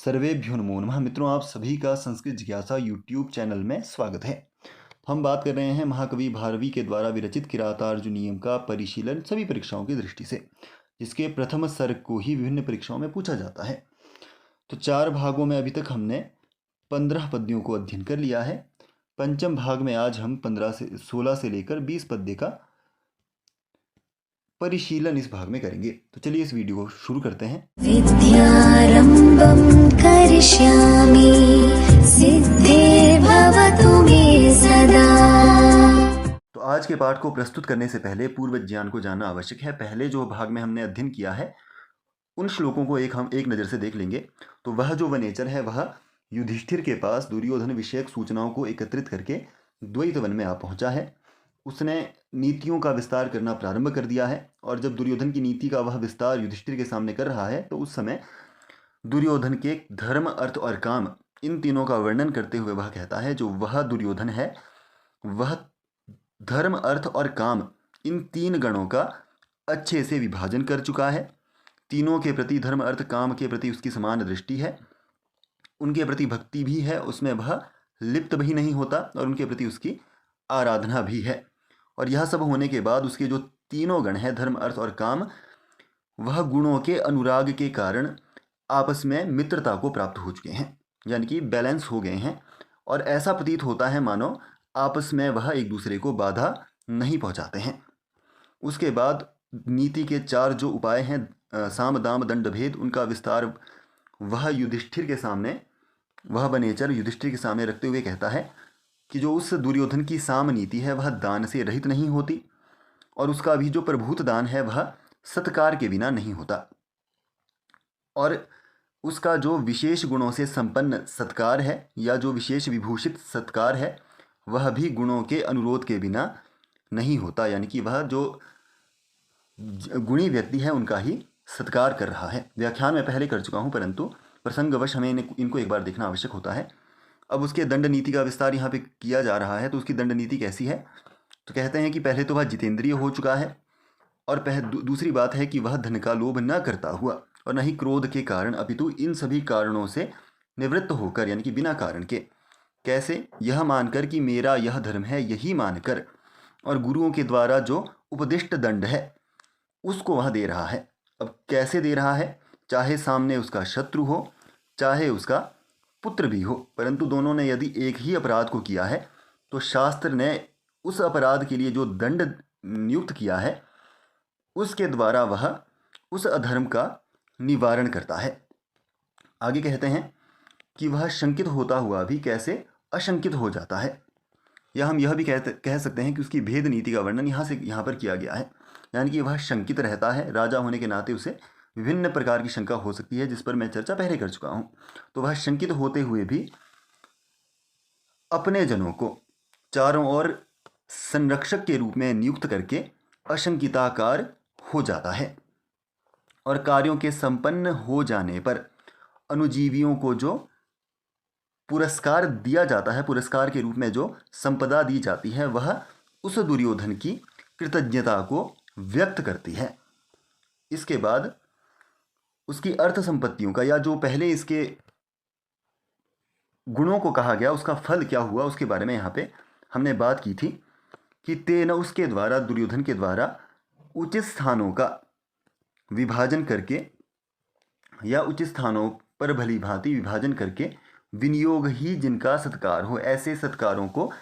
सर्वेभ्यो नमो नमः। मित्रों, आप सभी का संस्कृत जिज्ञासा यूट्यूब चैनल में स्वागत है। हम बात कर रहे हैं महाकवि भारवी के द्वारा विरचित किरातार्जुनीयम का परिशीलन सभी परीक्षाओं की दृष्टि से, जिसके प्रथम सर्ग को ही विभिन्न परीक्षाओं में पूछा जाता है। तो 4 भागों में अभी तक हमने 15 पद्यों को अध्ययन कर लिया है। पंचम भाग में आज हम 16 से लेकर 20 पद्य का परिशीलन इस भाग में करेंगे। तो चलिए इस वीडियो को शुरू करते हैं। विद्यारंभं करिष्यामि सिद्धिर्भवतु मे सदा। तो आज के पाठ को प्रस्तुत करने से पहले पूर्व ज्ञान को जानना आवश्यक है। पहले जो भाग में हमने अध्ययन किया है उन श्लोकों को हम एक नज़र से देख लेंगे। तो वह जो वनेचर है वह युधिष्ठिर के पास दुर्योधन विषयक सूचनाओं को एकत्रित करके द्वैत वन में आ पहुंचा है। उसने नीतियों का विस्तार करना प्रारंभ कर दिया है, और जब दुर्योधन की नीति का वह विस्तार युधिष्ठिर के सामने कर रहा है तो उस समय दुर्योधन के धर्म, अर्थ और काम, इन तीनों का वर्णन करते हुए वह कहता है जो वह दुर्योधन है वह धर्म, अर्थ और काम, इन 3 गणों का अच्छे से विभाजन कर चुका है। तीनों के प्रति, धर्म, अर्थ, काम के प्रति उसकी समान दृष्टि है, उनके प्रति भक्ति भी है, उसमें वह लिप्त भी नहीं होता, और उनके प्रति उसकी आराधना भी है। और यह सब होने के बाद उसके जो तीनों गण हैं, धर्म, अर्थ और काम, वह गुणों के अनुराग के कारण आपस में मित्रता को प्राप्त हो चुके हैं, यानी कि बैलेंस हो गए हैं। और ऐसा प्रतीत होता है मानो आपस में वह एक दूसरे को बाधा नहीं पहुंचाते हैं। उसके बाद नीति के 4 जो उपाय हैं, साम, दाम, दंड, भेद, उनका विस्तार वह युधिष्ठिर के सामने, वह वनेचर युधिष्ठिर के सामने रखते हुए कहता है कि जो उस दुर्योधन की साम नीति है वह दान से रहित नहीं होती, और उसका भी जो प्रभूत दान है वह सत्कार के बिना नहीं होता, और उसका जो विशेष गुणों से संपन्न सत्कार है या जो विशेष विभूषित सत्कार है वह भी गुणों के अनुरोध के बिना नहीं होता, यानी कि वह जो गुणी व्यक्ति है उनका ही सत्कार कर रहा है। व्याख्यान में पहले कर चुका हूँ, परंतु प्रसंगवश हमें इनको एक बार देखना आवश्यक होता है। अब उसके दंड नीति का विस्तार यहाँ पे किया जा रहा है। तो उसकी दंड नीति कैसी है? तो कहते हैं कि पहले तो वह जितेंद्रिय हो चुका है, और दूसरी बात है कि वह धन का लोभ न करता हुआ और न ही क्रोध के कारण, अपितु इन सभी कारणों से निवृत्त होकर, यानी कि बिना कारण के, कैसे? यह मानकर कि मेरा यह धर्म है, यही मानकर, और गुरुओं के द्वारा जो उपदिष्ट दंड है उसको वह दे रहा है। अब कैसे दे रहा है? चाहे सामने उसका शत्रु हो, चाहे उसका पुत्र भी हो, परंतु दोनों ने यदि एक ही अपराध को किया है तो शास्त्र ने उस अपराध के लिए जो दंड नियुक्त किया है उसके द्वारा वह उस अधर्म का निवारण करता है। आगे कहते हैं कि वह शंकित होता हुआ भी कैसे अशंकित हो जाता है, या हम यह भी कह सकते हैं कि उसकी भेद नीति का वर्णन यहाँ पर किया गया है, यानी कि वह शंकित रहता है। राजा होने के नाते उसे विभिन्न प्रकार की शंका हो सकती है, जिस पर मैं चर्चा पहले कर चुका हूँ। तो वह शंकित होते हुए भी अपने जनों को चारों ओर संरक्षक के रूप में नियुक्त करके अशंकिताकार हो जाता है, और कार्यों के संपन्न हो जाने पर अनुजीवियों को जो पुरस्कार दिया जाता है, पुरस्कार के रूप में जो संपदा दी जाती है, वह उस दुर्योधन की कृतज्ञता को व्यक्त करती है। इसके बाद उसकी अर्थ संपत्तियों का, या जो पहले इसके गुणों को कहा गया उसका फल क्या हुआ, उसके बारे में यहाँ पे हमने बात की थी कि तेन, उसके द्वारा, दुर्योधन के द्वारा उचित स्थानों का विभाजन करके, या उचित स्थानों पर भली भांति विभाजन करके विनियोग ही जिनका सत्कार हो, ऐसे सत्कारों को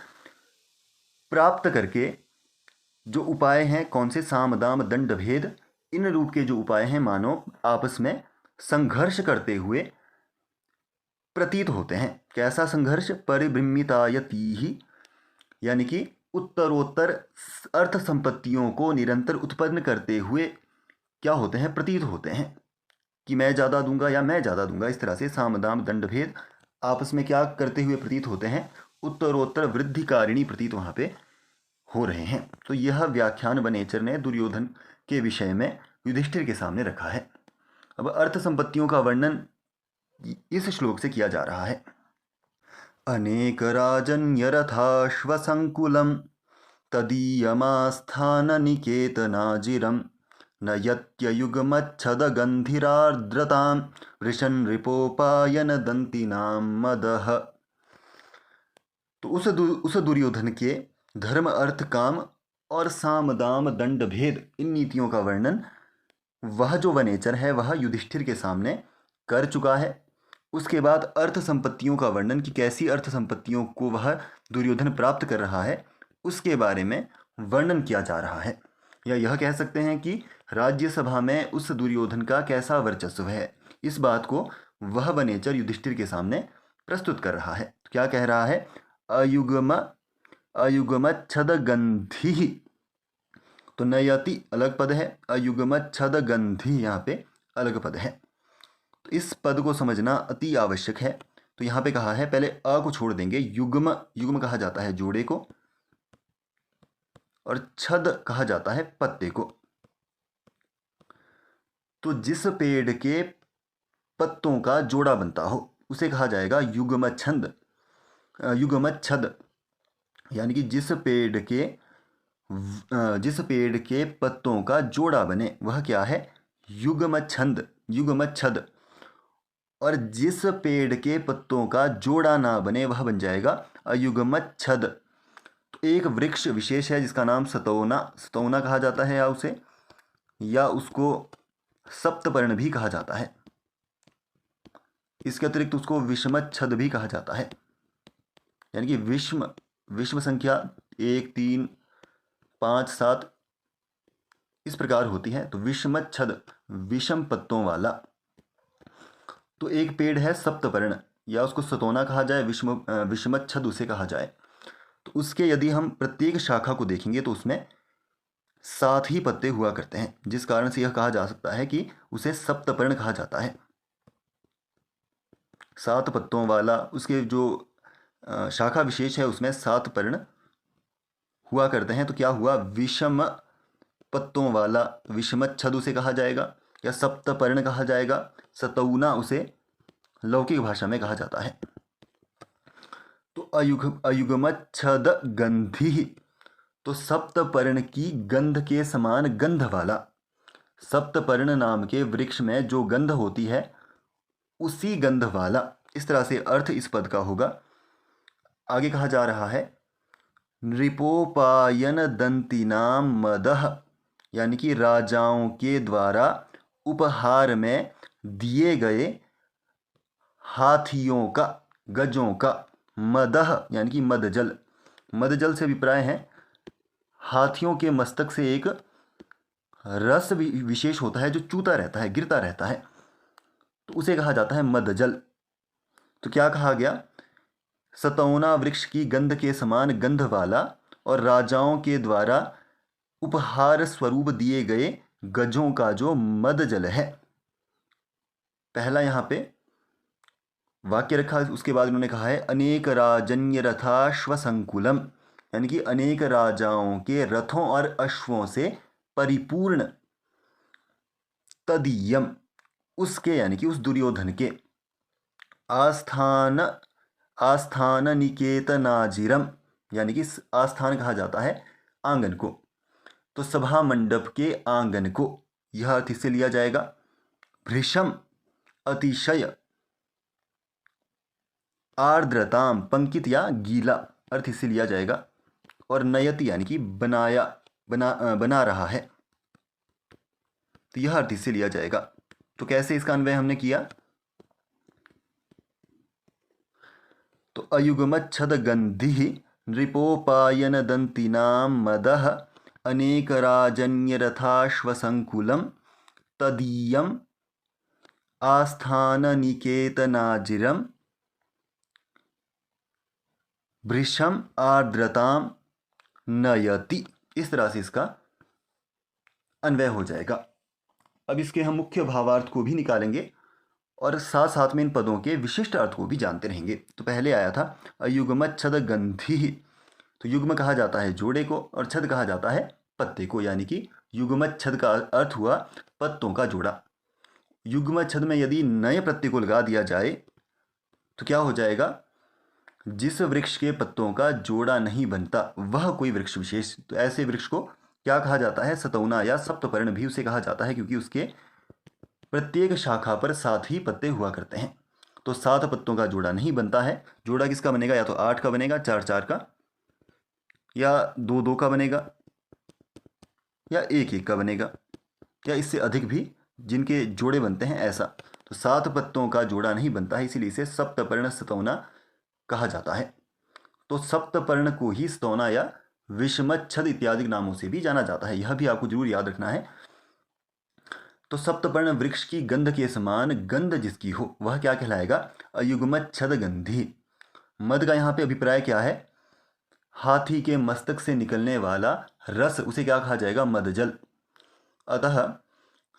प्राप्त करके जो उपाय हैं, कौन से? साम, दाम, दंड, भेद, इन रूप के जो उपाय हैं मानव आपस में संघर्ष करते हुए प्रतीत होते हैं। कैसा संघर्ष? परिभ्रमितायती ही, यानी कि उत्तरोत्तर अर्थ संपत्तियों को निरंतर उत्पन्न करते हुए क्या होते हैं? प्रतीत होते हैं कि मैं ज़्यादा दूंगा या मैं ज़्यादा दूंगा। इस तरह से साम, दाम, दंड, भेद आपस में क्या करते हुए प्रतीत होते हैं? उत्तरोत्तर वृद्धिकारिणी प्रतीत वहाँ पे हो रहे हैं। तो यह व्याख्यान वनेचर ने दुर्योधन के विषय में युधिष्ठिर के सामने रखा है। अब अर्थ संपत्तियों का वर्णन इस श्लोक से किया जा रहा है। अनेक राजन्यरथाश्वसंकुलम तदीयमास्थान निकेतनाजिरम नयत्ययुग्मच्छदगन्धिरार्द्रतां वृषन् रिपोपायन दन्तिनां मदः। तो उस दुर्योधन के धर्म अर्थ काम और साम दाम दंड भेद इन नीतियों का वर्णन वह जो वनेचर है वह युधिष्ठिर के सामने कर चुका है। उसके बाद अर्थ संपत्तियों का वर्णन कि कैसी अर्थ संपत्तियों को वह दुर्योधन प्राप्त कर रहा है उसके बारे में वर्णन किया जा रहा है। या यह कह सकते हैं कि राज्यसभा में उस दुर्योधन का कैसा वर्चस्व है, इस बात को वह वनेचर युधिष्ठिर के सामने प्रस्तुत कर रहा है। तो क्या कह रहा है? अयुग्मच्छदगन्धिः। तो नयति अलग पद है, अयुग्मच्छदगन्धि यहाँ पे अलग पद है। तो इस पद को समझना अति आवश्यक है। तो यहाँ पे कहा है, पहले अ को छोड़ देंगे, युग्म युग्म कहा जाता है जोड़े को, और छद कहा जाता है पत्ते को। तो जिस पेड़ के पत्तों का जोड़ा बनता हो उसे कहा जाएगा युग्मछंद, युग्मच्छद। यानी कि जिस पेड़ के पत्तों का जोड़ा बने वह क्या है? युग्मछंद, युग्मच्छद। और जिस पेड़ के पत्तों का जोड़ा ना बने वह बन जाएगा अयुग्मच्छद। तो एक वृक्ष विशेष है जिसका नाम सतौना, सतौना कहा जाता है, या उसको सप्तपर्ण भी कहा जाता है। इसके अतिरिक्त उसको विषमच्छद भी कहा जाता है। यानी कि विषम संख्या 1, 3, 5, 7 इस प्रकार होती है। तो विषमच्छद, विषम पत्तों वाला। तो एक पेड़ है सप्तपर्ण, या उसको सतौना कहा जाए, विषमच्छद उसे कहा जाए। तो उसके यदि हम प्रत्येक शाखा को देखेंगे तो उसमें 7 ही पत्ते हुआ करते हैं, जिस कारण से यह कहा जा सकता है कि उसे सप्तपर्ण कहा जाता है। 7 पत्तों वाला उसके जो शाखा विशेष है उसमें 7 पर्ण हुआ करते हैं। तो क्या हुआ? विषम पत्तों वाला विषमच्छद उसे कहा जाएगा या सप्तपर्ण कहा जाएगा। सतौना उसे लौकिक भाषा में कहा जाता है। तो अयुग्मच्छद गंधि, तो सप्तपर्ण की गंध के समान गंध वाला। सप्तपर्ण नाम के वृक्ष में जो गंध होती है उसी गंध वाला। इस तरह से अर्थ इस पद का होगा। आगे कहा जा रहा है नृपोपायन दंतिनाम मदः, यानी कि राजाओं के द्वारा उपहार में दिए गए हाथियों का, गजों का, मदः यानी कि मदजल। मदजल से अभिप्राय है हाथियों के मस्तक से एक रस विशेष होता है जो चूता रहता है, गिरता रहता है, तो उसे कहा जाता है मदजल। तो क्या कहा गया? सतौना वृक्ष की गंध के समान गंध वाला और राजाओं के द्वारा उपहार स्वरूप दिए गए गजों का जो मदजल है। पहला यहाँ पे वाक्य रखा, उसके बाद उन्होंने कहा है अनेक राजन्य रथाश्व संकुलम, यानी कि अनेक राजाओं के रथों और अश्वों से परिपूर्ण, तदीयम उसके, यानी कि उस दुर्योधन के, आस्थान निकेतनाजिरम, यानी कि आस्थान कहा जाता है आंगन को, तो सभा मंडप के आंगन को, यह अर्थ इससे लिया जाएगा। भृशम अतिशय, आर्द्रताम पंकित या गीला, अर्थ इससे लिया जाएगा। और नयति यानी कि बना रहा है, तो यह अर्थ इससे लिया जाएगा। तो कैसे इसका अन्वय हमने किया? तो अयुग्मच्छद गंधि नृपोपायन दंतिनाम मदः अनेक राजन्य रथाश्व संकुलम तदीयम आस्थान निकेतनाजिरम भृशम आर्द्रताम नयति। इस तरह से इसका अन्वय हो जाएगा। अब इसके हम मुख्य भावार्थ को भी निकालेंगे और साथ साथ में इन पदों के विशिष्ट अर्थ को भी जानते रहेंगे। तो पहले आया था अयुग्मच्छद गंधि, तो युग्म कहा जाता है जोड़े को और छद कहा जाता है पत्ते को, यानी कि युग्मच्छद का अर्थ हुआ पत्तों का जोड़ा। युग्मच्छद में यदि नए प्रत्यय को लगा दिया जाए तो क्या हो जाएगा? जिस वृक्ष के पत्तों का जोड़ा नहीं बनता वह कोई वृक्ष विशेष, तो ऐसे वृक्ष को क्या कहा जाता है, सतौना या सप्तपर्ण भी उसे कहा जाता है, क्योंकि उसके प्रत्येक शाखा पर 7 ही पत्ते हुआ करते हैं। तो 7 पत्तों का जोड़ा नहीं बनता है। जोड़ा किसका बनेगा, या तो 8 का बनेगा, 4-4 का, या 2-2 का बनेगा, या 1-1 का बनेगा, या इससे अधिक भी जिनके जोड़े बनते हैं ऐसा। तो 7 पत्तों का जोड़ा नहीं बनता है, इसीलिए इसे सप्तपर्ण सतौना कहा जाता है। तो सप्तपर्ण को ही सतौना या विषमच्छद इत्यादि नामों से भी जाना जाता है, यह भी आपको जरूर याद रखना है। तो सप्तपर्ण वृक्ष की गंध के समान गंध जिसकी हो वह क्या कहलाएगा, अयुग्मच्छद गंधी। मद का यहाँ पे अभिप्राय क्या है, हाथी के मस्तक से निकलने वाला रस, उसे क्या कहा जाएगा, मदजल। अतः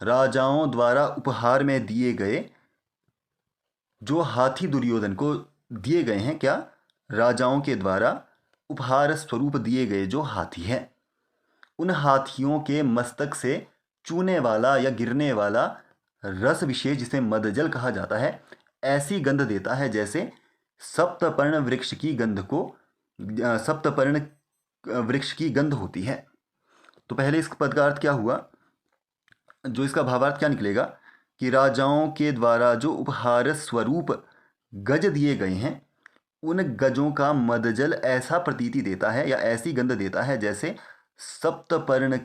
राजाओं द्वारा उपहार में दिए गए जो हाथी दुर्योधन को दिए गए हैं, क्या, राजाओं के द्वारा उपहार स्वरूप दिए गए जो हाथी हैं, उन हाथियों के मस्तक से चूने वाला या गिरने वाला रस विशेष जिसे मदजल कहा जाता है, ऐसी गंध देता है जैसे सप्तपर्ण वृक्ष की गंध को सप्तपर्ण वृक्ष की गंध होती है। तो पहले इस पद का अर्थ क्या हुआ, जो इसका भावार्थ क्या निकलेगा कि राजाओं के द्वारा जो उपहार स्वरूप गज दिए गए हैं, उन गजों का मदजल ऐसा प्रतीति देता है या ऐसी गंध देता है जैसे सप्तपर्ण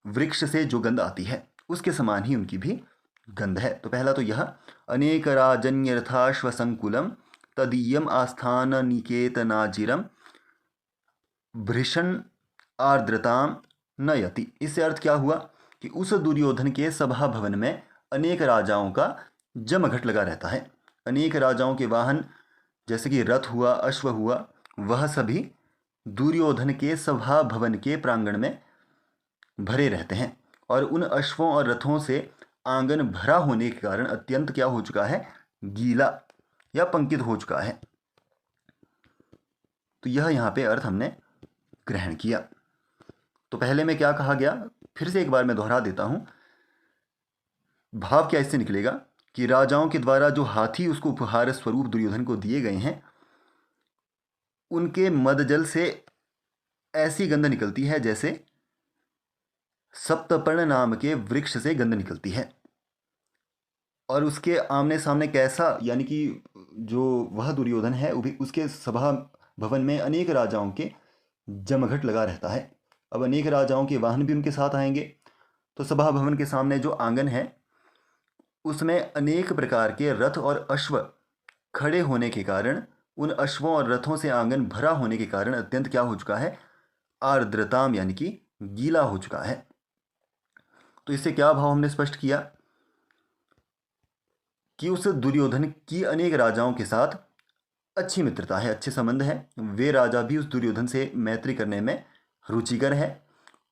वृक्ष से जो गंध आती है उसके समान ही उनकी भी गंध है। तो पहला तो यह, अनेक राजन्यर्थाश्व संकुलम तदीयम आस्थान निकेतनाजिरम भृषण आर्द्रताम नयति। इससे अर्थ क्या हुआ कि उस दुर्योधन के सभा भवन में अनेक राजाओं का जमघट लगा रहता है। अनेक राजाओं के वाहन जैसे कि रथ हुआ, अश्व हुआ, वह सभी दुर्योधन के सभा भवन के प्रांगण में भरे रहते हैं, और उन अश्वों और रथों से आंगन भरा होने के कारण अत्यंत क्या हो चुका है, गीला या पंकित हो चुका है। तो यह यहाँ पे अर्थ हमने ग्रहण किया। तो पहले में क्या कहा गया, फिर से एक बार मैं दोहरा देता हूँ। भाव क्या इससे निकलेगा कि राजाओं के द्वारा जो हाथी उसको उपहार स्वरूप दुर्योधन को दिए गए हैं, उनके मदजल से ऐसी गंध निकलती है जैसे सप्तपर्ण नाम के वृक्ष से गंध निकलती है। और उसके आमने सामने कैसा, यानी कि जो वह दुर्योधन है उसके सभा भवन में अनेक राजाओं के जमघट लगा रहता है। अब अनेक राजाओं के वाहन भी उनके साथ आएंगे, तो सभा भवन के सामने जो आंगन है उसमें अनेक प्रकार के रथ और अश्व खड़े होने के कारण, उन अश्वों और रथों से आंगन भरा होने के कारण अत्यंत क्या हो चुका है, आर्द्रताम, यानी कि गीला हो चुका है। तो इससे क्या भाव हमने स्पष्ट किया कि उस दुर्योधन की अनेक राजाओं के साथ अच्छी मित्रता है, अच्छे संबंध है। वे राजा भी उस दुर्योधन से मैत्री करने में रुचिकर है,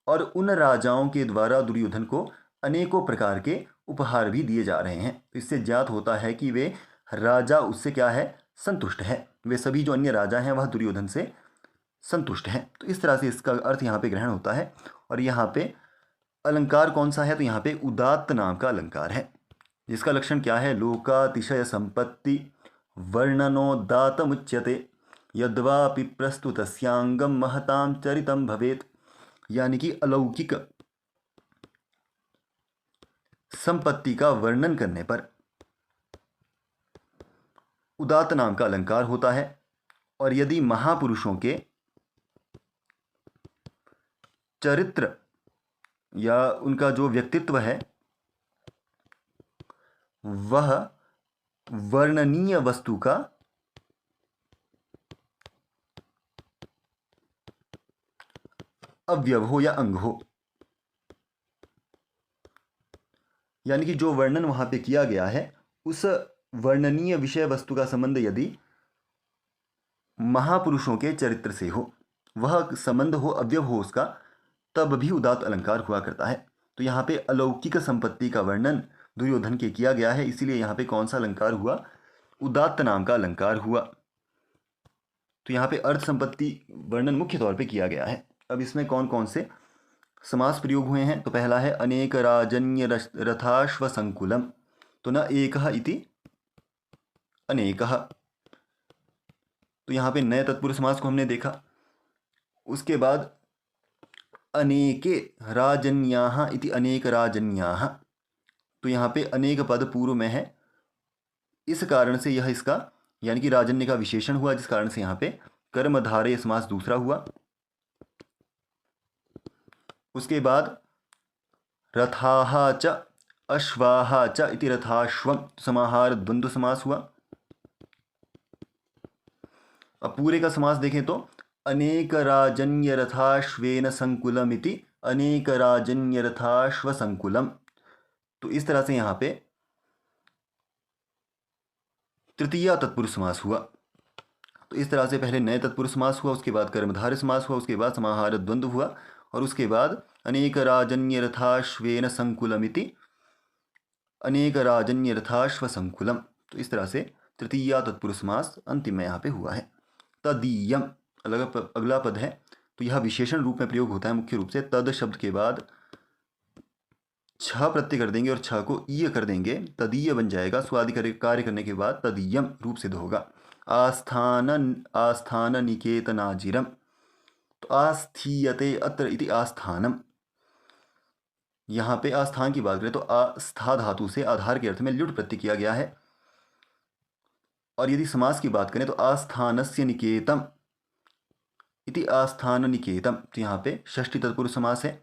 और उन राजाओं के द्वारा दुर्योधन को अनेकों प्रकार के उपहार भी दिए जा रहे हैं। इससे ज्ञात होता है कि वे राजा उससे क्या है, संतुष्ट है। वे सभी जो अन्य राजा हैं वह दुर्योधन से संतुष्ट हैं। तो इस तरह से इसका अर्थ यहाँ पे ग्रहण होता है। और यहाँ पे अलंकार कौन सा है, तो यहाँ पे उदात्त नाम का अलंकार है, जिसका लक्षण क्या है, लोकातिशय संपत्ति वर्णनोदातमुच्यते यद्वापि प्रस्तुतस्यांगम महताम चरितम भवेत। यानी कि अलौकिक संपत्ति का वर्णन करने पर उदात्त नाम का अलंकार होता है। और यदि महापुरुषों के चरित्र या उनका जो व्यक्तित्व है वह वर्णनीय वस्तु का अवयव हो या अंग हो, यानी कि जो वर्णन वहां पे किया गया है उस वर्णनीय विषय वस्तु का संबंध यदि महापुरुषों के चरित्र से हो, वह संबंध हो, अवयव हो उसका, तब भी उदात्त अलंकार हुआ करता है। तो यहाँ पे अलौकिक संपत्ति का वर्णन दुर्योधन के किया गया है, इसीलिए यहाँ पे कौन सा अलंकार हुआ, उदात्त नाम का अलंकार हुआ। तो यहाँ पे अर्थ संपत्ति वर्णन मुख्य तौर पे किया गया है। अब इसमें कौन कौन से समास प्रयोग हुए हैं, तो पहला है अनेक राजन्य रथाश्व संकुलम, तो न एकः इति अनेकः। तो यहाँ पे नए तत्पुरुष समास को हमने देखा। उसके बाद अनेके राजन्याः इति अनेक राजन्याः। तो यहाँ पे अनेक पद पूर्व में है, इस कारण से यह इसका यानी कि राजन्य का विशेषण हुआ, जिस कारण से यहाँ पे कर्मधारय समास दूसरा हुआ। उसके बाद रथाः च अश्वाः च इति रथाश्वम, समाहार द्वंद्व समास हुआ। अब पूरे का समास देखें तो अनेक राजन्य रथाश्वेन संकुलम इति अनेक राजन्य रथाश्व संकुलम। तो इस तरह से यहाँ पे तृतीया तत्पुरुष समास हुआ। तो इस तरह से पहले नए तत्पुरुष समास हुआ, उसके बाद कर्मधारय समास हुआ, उसके बाद समाहार द्वंद्व हुआ, और उसके बाद अनेक राजन्य रथाश्वेन संकुलमिति अनेक राजन्य रथाश्व संकुलम। तो इस तरह से तृतीया तत्पुरुष समास अंतिम में यहाँ पे हुआ है। तदीयम अगला पद है, तो यह विशेषण रूप में प्रयोग होता है मुख्य रूप से। तद शब्द के बाद छ प्रत्यय कर देंगे और छ को ईय कर देंगे, तदीय बन जाएगा। स्वादि कार्य करने के बाद तदीयम रूप सिद्ध होगा। आस्थान निकेतनाजिरम, तो आस्थीयते अत्र इति आस्थानम। यहाँ पे आस्थान की बात करें तो आस्था धातु से आधार के अर्थ में ल्युट प्रत्यय किया गया है। और यदि समास की बात करें तो आस्थानस्य निकेतम इति आस्थान निकेतम। तो यहाँ पे षष्ठी तत्पुरुष समास है।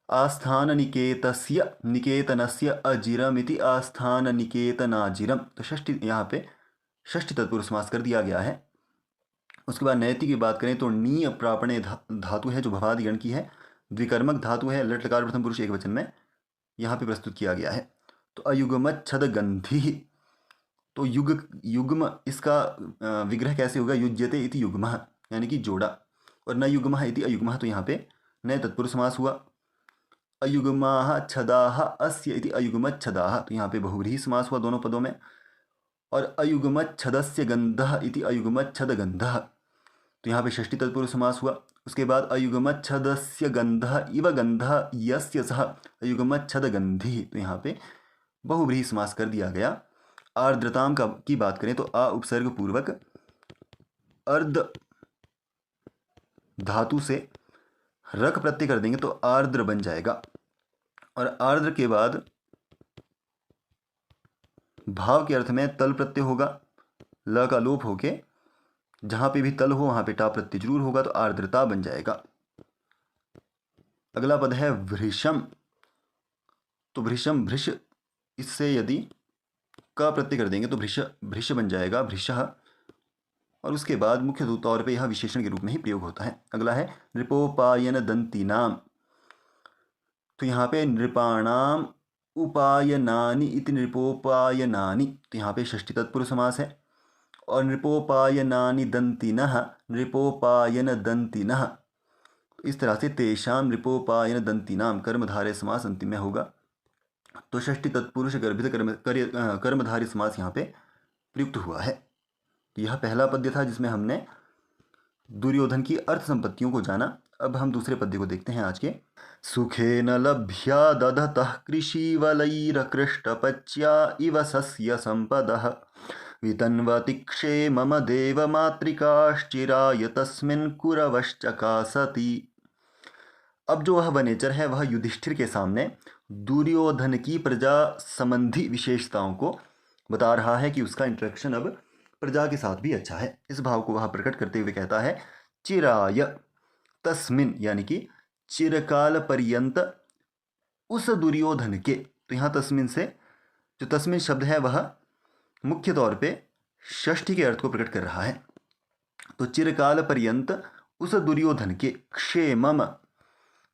आस्थान निकेतस्य निकेतनस्य अजिरम इति आस्थान निकेतनाजिरम। तो षष्ठी यहाँ पे षष्ठी तत्पुरुष समास कर दिया गया है। उसके बाद नयति की बात करें तो नी प्रापणे धातु है जो भवादि गण की है, द्विकर्मक धातु है, लट लकार प्रथम पुरुष एक वचन में यहाँ पे प्रस्तुत किया गया है। तो अयुग्मच्छद गंधि, तो युग्म इसका विग्रह कैसे होगा? युज्यते इति युग्मः, यानी कि जोड़ा, और न युग्मः इति अयुग्मः। तो यहाँ पे नए तत्पुरुष समास हुआ। अयुग्माः छदाः अस्य इति अयुग्मच्छदाः। तो यहाँ पे बहुव्रीहि समास हुआ दोनों पदों में। और अयुग्मच्छदस्य गंधः इति अयुग्मच्छद गंधः। तो यहाँ पे षष्ठी तत्पुरुष समास हुआ। उसके बाद अयुग्मच्छदस्य गंधः इव गंधः यस्य सः अयुग्मच्छद गंधिः। तो यहाँ पे बहुव्रीहि समास कर दिया गया। आर्द्रताम की बात करें तो आ उपसर्ग पूर्वक अर्ध धातु से रक प्रत्यय कर देंगे तो आर्द्र बन जाएगा। और आर्द्र के बाद भाव के अर्थ में तल प्रत्यय होगा, ल का लोप होके जहाँ पे भी तल हो वहाँ पे टा प्रत्यय जरूर होगा, तो आर्द्रता बन जाएगा। अगला पद है वृषम। तो वृषम भृष, इससे यदि का प्रत्यय कर देंगे तो भृष बन जाएगा, भृषः। और उसके बाद मुख्य तौर पे यह विशेषण के रूप में ही प्रयोग होता है। अगला है नृपोपायन दंतीनाम। तो यहाँ पे नृपाणाम उपायनानि इति नृपोपायनानि। तो यहाँ पे षष्ठी तत्पुरुष समास है। और नृपोपायनानि दंतिनः नृपोपायन दंतिनः। इस तरह से तेषाम नृपोपायन दंतिनाम कर्मधारय समास अंतिम में होगा। तो षष्ठी तत्पुरुष गर्भित कर्मधारय समास यहाँ पे प्रयुक्त हुआ है। यह पहला पद्य था जिसमें हमने दुर्योधन की अर्थ संपत्तियों को जाना। अब हम दूसरे पद्य को देखते हैं आज के। सुखेन लभ्या दधतः कृषिवलैरकृष्टपच्या इव सस्य संपदः वितन्वति क्षेमम देवमातृकाश्चिराय तस्मिन् कुरवश्चकासति। अब जो वह वनेचर है वह युधिष्ठिर के सामने दुर्योधन की प्रजा संबंधी विशेषताओं को बता रहा है कि उसका इंटरेक्शन अब प्रजा के साथ भी अच्छा है। इस भाव को वह प्रकट करते हुए कहता है चिराय तस्मिन, यानी कि चिरकाल पर्यंत उस दुर्योधन के। तो यहाँ तस्मिन से जो तस्मिन शब्द है वह मुख्य तौर पे षष्ठी के अर्थ को प्रकट कर रहा है। तो चिरकाल पर्यंत उस दुर्योधन के क्षेमम,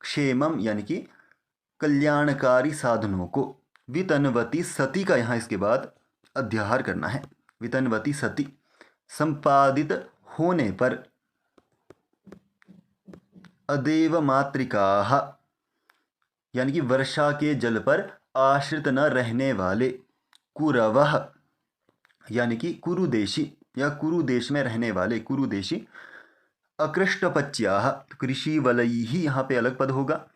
क्षेमम यानी कि कल्याणकारी साधनों को, वितन्वती सती का यहाँ इसके बाद अध्याहार करना है। वितन्वती सती संपादित होने पर अदेव मातृकाः, यानी कि वर्षा के जल पर आश्रित न रहने वाले, कुरवः यानी कि कुरुदेशी या कुरु देश में रहने वाले कुरुदेशी, अकृष्टपच्याः कृषि वलैः यहाँ पे अलग पद होगा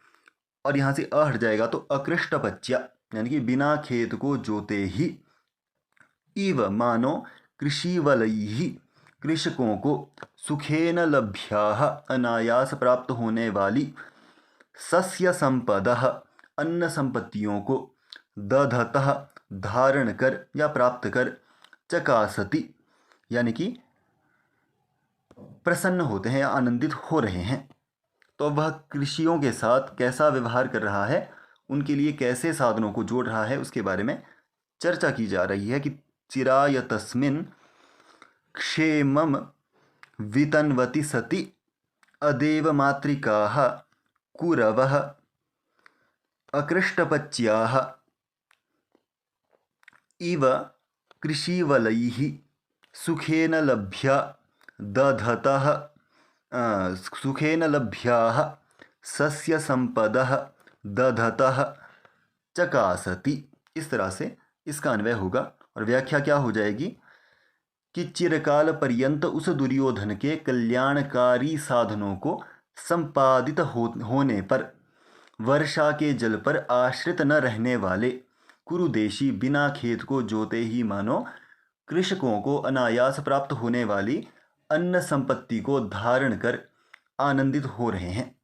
और यहाँ से अ हट जाएगा तो अकृष्टपच्या यानी कि बिना खेत को जोते ही, इव मानो कृषि वलैः कृषकों को सुखेन लभ्याः अनायास प्राप्त होने वाली सस्य संपदः अन्न संपत्तियों को दधतः धारण कर या प्राप्त कर चकासति यानी कि प्रसन्न होते हैं या आनंदित हो रहे हैं। तो वह कृषियों के साथ कैसा व्यवहार कर रहा है, उनके लिए कैसे साधनों को जोड़ रहा है, उसके बारे में चर्चा की जा रही है कि चिराय तस्मिन् क्षेमम वितन्वति सति अदेव मातृकाः कुरवः अकृष्टपच्याः इव कृषिवलैः सुखेन लभ्या दधतः सुखेन लभ्याः सस्य संपदः दधतः चकासति। इस तरह से इसका अन्वय होगा और व्याख्या क्या हो जाएगी कि चिरकाल पर्यंत उस दुर्योधन के कल्याणकारी साधनों को संपादित होने पर वर्षा के जल पर आश्रित न रहने वाले कुरुदेशी बिना खेत को जोते ही मानो कृषकों को अनायास प्राप्त होने वाली अन्न संपत्ति को धारण कर आनंदित हो रहे हैं।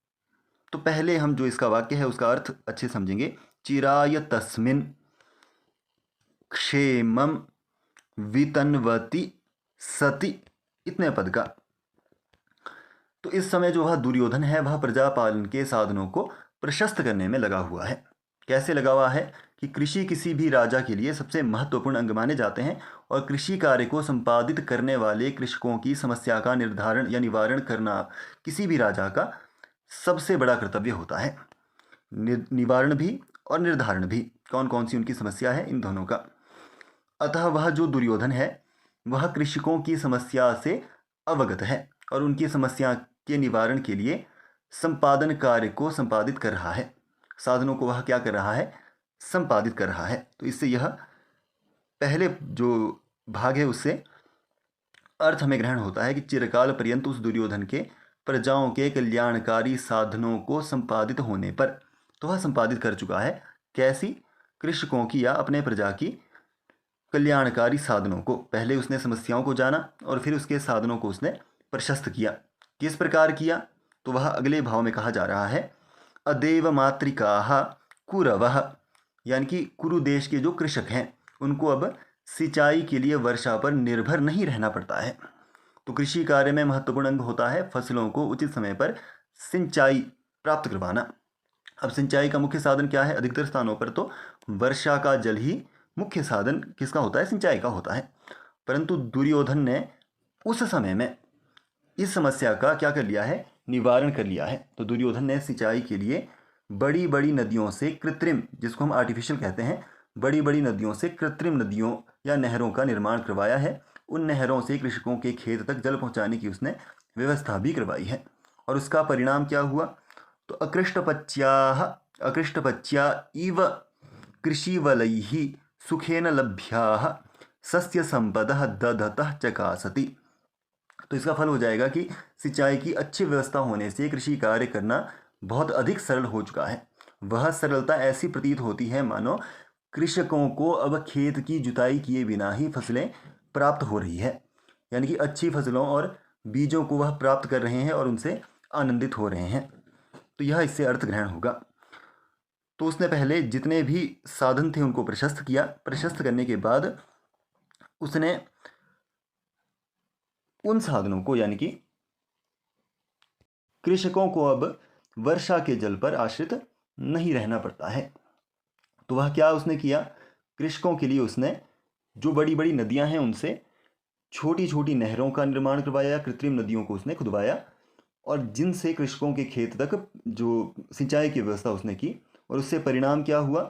तो पहले हम जो इसका वाक्य है उसका अर्थ अच्छे समझेंगे। चिराय तस्मिन् क्षेमम वितन्वति सति, इतने पद का। तो इस समय जो वह दुर्योधन है वह प्रजापालन के साधनों को प्रशस्त करने में लगा हुआ है। कैसे लगा हुआ है कि कृषि किसी भी राजा के लिए सबसे महत्वपूर्ण अंग माने जाते हैं और कृषि कार्य को संपादित करने वाले कृषकों की समस्या का निर्धारण या निवारण करना किसी भी राजा का सबसे बड़ा कर्तव्य होता है। निवारण भी और निर्धारण भी, कौन कौन सी उनकी समस्या है, इन दोनों का। अतः वह जो दुर्योधन है वह कृषकों की समस्या से अवगत है और उनकी समस्या के निवारण के लिए संपादन कार्य को संपादित कर रहा है। साधनों को वह क्या कर रहा है, संपादित कर रहा है। तो इससे यह पहले जो भाग है उससे अर्थ हमें ग्रहण होता है कि चिरकाल पर्यंत उस दुर्योधन के प्रजाओं के कल्याणकारी साधनों को संपादित होने पर, तो वह संपादित कर चुका है। कैसी? कृषकों की या अपने प्रजा की कल्याणकारी साधनों को। पहले उसने समस्याओं को जाना और फिर उसके साधनों को उसने प्रशस्त किया। किस प्रकार किया? तो वह अगले भाव में कहा जा रहा है, अदेव मातृकाः कुरवः, यानी कि कुरु देश के जो कृषक हैं उनको अब सिंचाई के लिए वर्षा पर निर्भर नहीं रहना पड़ता है। तो कृषि कार्य में महत्वपूर्ण अंग होता है फसलों को उचित समय पर सिंचाई प्राप्त करवाना। अब सिंचाई का मुख्य साधन क्या है? अधिकतर स्थानों पर तो वर्षा का जल ही मुख्य साधन किसका होता है? सिंचाई का होता है। परंतु दुर्योधन ने उस समय में इस समस्या का क्या कर लिया है? निवारण कर लिया है। तो दुर्योधन ने सिंचाई के लिए बड़ी बड़ी नदियों से कृत्रिम, जिसको हम आर्टिफिशियल कहते हैं, बड़ी बड़ी नदियों से कृत्रिम नदियों या नहरों का निर्माण करवाया है। उन नहरों से कृषकों के खेत तक जल पहुंचाने की उसने व्यवस्था भी करवाई है। और उसका परिणाम क्या हुआ? तो अकृष्टपच्या इव कृषिवलैः सुखेन लभ्याः सस्य संपदः दधतः चकासति। तो इसका फल हो जाएगा कि सिंचाई की अच्छी व्यवस्था होने से कृषि कार्य करना बहुत अधिक सरल हो चुका है। वह सरलता ऐसी प्रतीत होती है मानो कृषकों को अब खेत की जुताई किए बिना ही फसलें प्राप्त हो रही है, यानी कि अच्छी फसलों और बीजों को वह प्राप्त कर रहे हैं और उनसे आनंदित हो रहे हैं। तो यह इससे अर्थ ग्रहण होगा। तो उसने पहले जितने भी साधन थे उनको प्रशस्त किया। प्रशस्त करने के बाद उसने उन साधनों को, यानी कि कृषकों को अब वर्षा के जल पर आश्रित नहीं रहना पड़ता है। तो वह क्या उसने किया? कृषकों के लिए उसने जो बड़ी बड़ी नदियां हैं उनसे छोटी छोटी नहरों का निर्माण करवाया, कृत्रिम नदियों को उसने खुदवाया और जिनसे कृषकों के खेत तक जो सिंचाई की व्यवस्था उसने की। और उससे परिणाम क्या हुआ?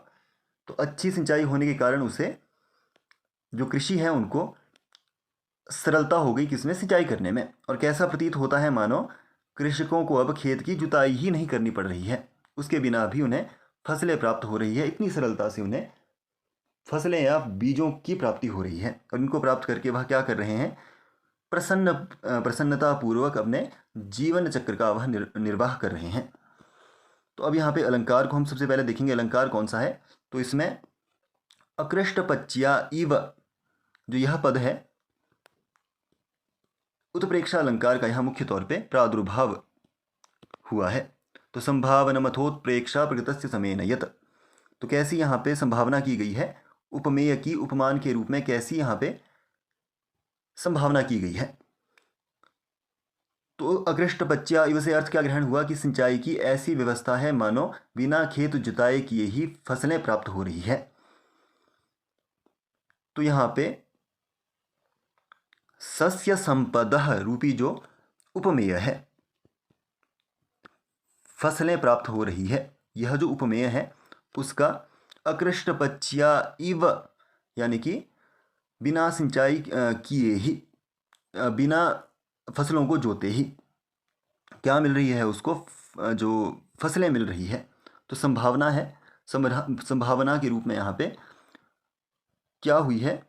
तो अच्छी सिंचाई होने के कारण उसे जो कृषि है उनको सरलता हो गई किसमें? सिंचाई करने में। और कैसा प्रतीत होता है मानो कृषकों को अब खेत की जुताई ही नहीं करनी पड़ रही है, उसके बिना भी उन्हें फसलें प्राप्त हो रही है। इतनी सरलता से उन्हें फसलें या बीजों की प्राप्ति हो रही है और इनको प्राप्त करके वह क्या कर रहे हैं? प्रसन्नतापूर्वक अपने जीवन चक्र का वह निर्वाह कर रहे हैं। तो अब यहाँ पे अलंकार को हम सबसे पहले देखेंगे। अलंकार कौन सा है? तो इसमें अकृष्टपच्या इव जो यह पद है उत्प्रेक्षा अलंकार का यहाँ मुख्य तौर पे प्रादुर्भाव हुआ है। तो संभावनमथोत्प्रेक्षा प्रकृतस्य समेन यत, तो कैसी यहाँ पे संभावना की गई है, उपमेय की उपमान के रूप में कैसी यहाँ पे संभावना की गई है। तो अकृष्ट पच्च्या इव से अर्थ क्या ग्रहण हुआ कि सिंचाई की ऐसी व्यवस्था है मानो बिना खेत जुताए किए ही फसलें प्राप्त हो रही है। तो यहाँ पे सस्य संपदः रूपी जो उपमेय है, फसलें प्राप्त हो रही है, यह जो उपमेय है उसका अकृष्ट पच्च्या इव यानी कि बिना सिंचाई किए ही, बिना फसलों को जोते ही क्या मिल रही है उसको, जो फसलें मिल रही है। तो संभावना है, संभावना के रूप में यहाँ पे क्या हुई है,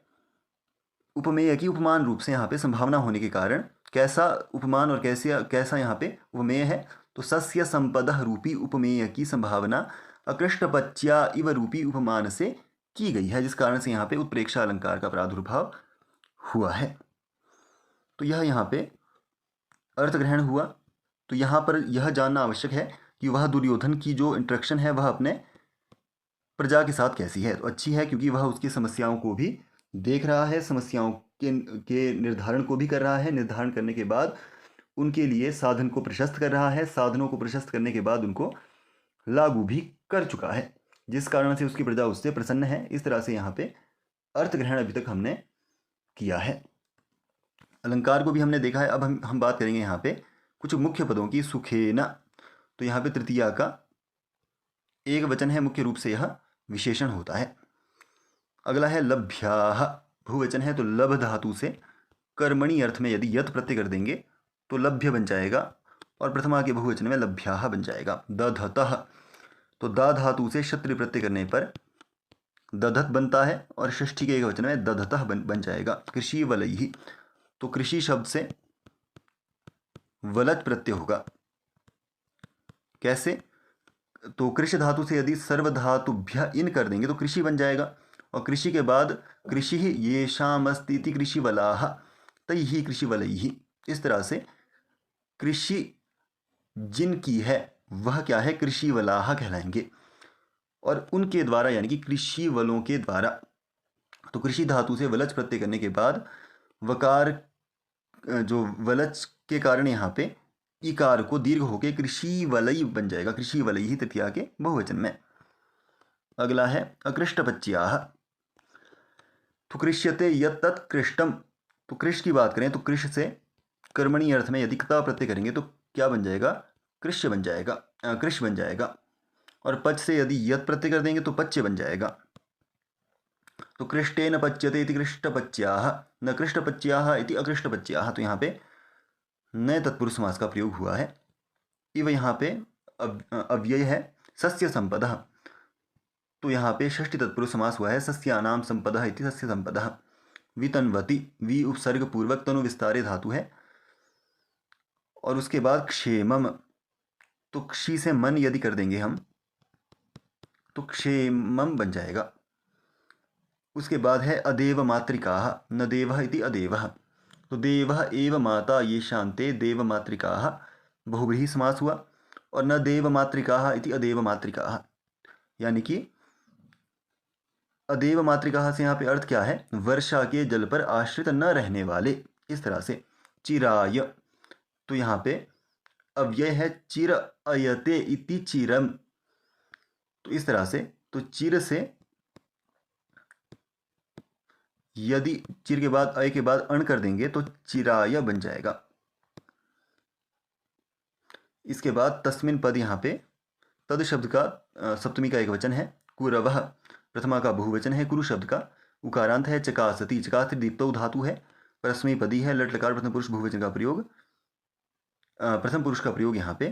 उपमेय की उपमान रूप से यहाँ पे संभावना होने के कारण कैसा उपमान और कैसा यहाँ पे उपमेय है, तो सस्य संपदः रूपी उपमेय की संभावना अकृष्ट पच्च्या इव रूपी उपमान से की गई है, जिस कारण से यहाँ पे उत्प्रेक्षा अलंकार का प्रादुर्भाव हुआ है। तो यह यहाँ पे अर्थ ग्रहण हुआ। तो यहाँ पर यह जानना आवश्यक है कि वह दुर्योधन की जो इंटरेक्शन है वह अपने प्रजा के साथ कैसी है। तो अच्छी है, क्योंकि वह उसकी समस्याओं को भी देख रहा है, समस्याओं के निर्धारण को भी कर रहा है, निर्धारण करने के बाद उनके लिए साधन को प्रशस्त कर रहा है, साधनों को प्रशस्त करने के बाद उनको लागू भी कर चुका है, जिस कारण से उसकी प्रजा उससे प्रसन्न है। इस तरह से यहाँ पे अर्थ ग्रहण अभी तक हमने किया है। अलंकार को भी हमने देखा है। अब हम बात करेंगे यहाँ पे कुछ मुख्य पदों की। सुखेन, तो यहाँ पे तृतीया का एक वचन है, मुख्य रूप से यह विशेषण होता है। अगला है लभ्याः, बहुवचन है, तो लभ धातु से कर्मणि अर्थ में यदि यत प्रत्यय कर देंगे तो लभ्य बन जाएगा, और प्रथमा के बहुवचन में लभ्याः बन जाएगा। दधतः, तो दा धातु से क्षत्रिय प्रत्यय करने पर दधत बनता है, और षष्ठी के एक वचन में दधतः बन जाएगा। कृषि वलैहि, तो कृषि शब्द से वलच प्रत्यय होगा। कैसे, तो कृषि धातु से यदि सर्वधातुभ्य इन कर देंगे तो कृषि बन जाएगा, और कृषि के बाद कृषि येषामस्ति इति कृषि वलाः तैहि कृषि वलैहि, इस तरह से कृषि जिनकी है वह क्या है, कृषि वलाः कहलाएंगे, और उनके द्वारा यानी कि कृषि वलों के द्वारा। तो कृषि धातु से वलच प्रत्यय करने के बाद वकार, जो वलच के कारण यहाँ पे इकार को दीर्घ होके कृषि वलई बन जाएगा, कृषि वलई ही तृतीया के बहुवचन में। अगला है अकृष्ट पच्याः, तो कृष्यते यत् कृष्टम, तो कृष की बात करें तो कृष से कर्मणि अर्थ में यदि क्ता प्रत्यय करेंगे तो क्या बन जाएगा, कृष्य बन जाएगा, कृष बन जाएगा, और पच से यदि यत् प्रत्यय कर देंगे तो पच्य बन जाएगा। तो कृष्टेन पच्यते इति कृष्टपच्याः, न कृष्टपच्याः इति अकृष्टपच्याः, तो यहाँ पे नए तत्पुरुष समास का प्रयोग हुआ है। इव यहाँ पे अव्यय है सस्य संपदः, तो यहाँ पे षष्ठी तत्पुरुष समास हुआ है सस्यानाम संपदः इति सस्य संपदः। वितन्वति, वि उपसर्ग पूर्वक तनु विस्तारे धातु है, और उसके बाद क्षेमम, तो क्षी से मन यदि कर देंगे हम तो क्षेमम बन जाएगा। उसके बाद है अदेव मातृकाः, न देवः इति अदेवः, तो देवः एव माता ये शान्ते देव मातृकाः, बहुव्रीहि समास हुआ, और न देव मातृकाः इति अदेव मातृकाः, यानी कि अदेव मातृकाः से यहाँ पे अर्थ क्या है, वर्षा के जल पर आश्रित न रहने वाले, इस तरह से। चिराय, तो यहाँ पे अव्यय है चिर अयते इति चिरम, तो इस तरह से, तो चिर से यदि चिर के बाद अय के बाद अण कर देंगे तो चिराय बन जाएगा। इसके बाद तस्मिन पद, यहाँ पे तद शब्द का सप्तमी का एक वचन है, कुरवः प्रथमा का बहुवचन है, कुरु शब्द का उकारांत है, चकासति, चकासति दीप्तौ धातु है, परस्मै पदी है, लट लकार प्रथम पुरुष बहुवचन का प्रयोग, प्रथम पुरुष का प्रयोग यहाँ पे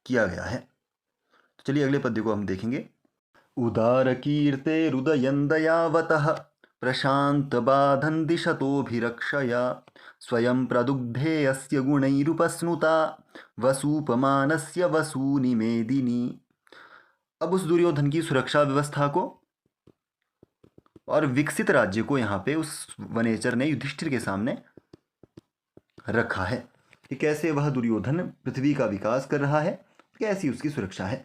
किया गया है। तो चलिए अगले पद्य को हम देखेंगे। उदार कीर्ते रुदयन् दयावतः प्रशांत बाधन् दिशतोभिरक्षया स्वयं प्रदुग्धे अस्य गुणैरुपस्नुता वसूपमानस्य वसूनि मेदिनी। अब उस दुर्योधन की सुरक्षा व्यवस्था को और विकसित राज्य को यहाँ पे उस वनेचर ने युधिष्ठिर के सामने रखा है कि कैसे वह दुर्योधन पृथ्वी का विकास कर रहा है, कैसी उसकी सुरक्षा है।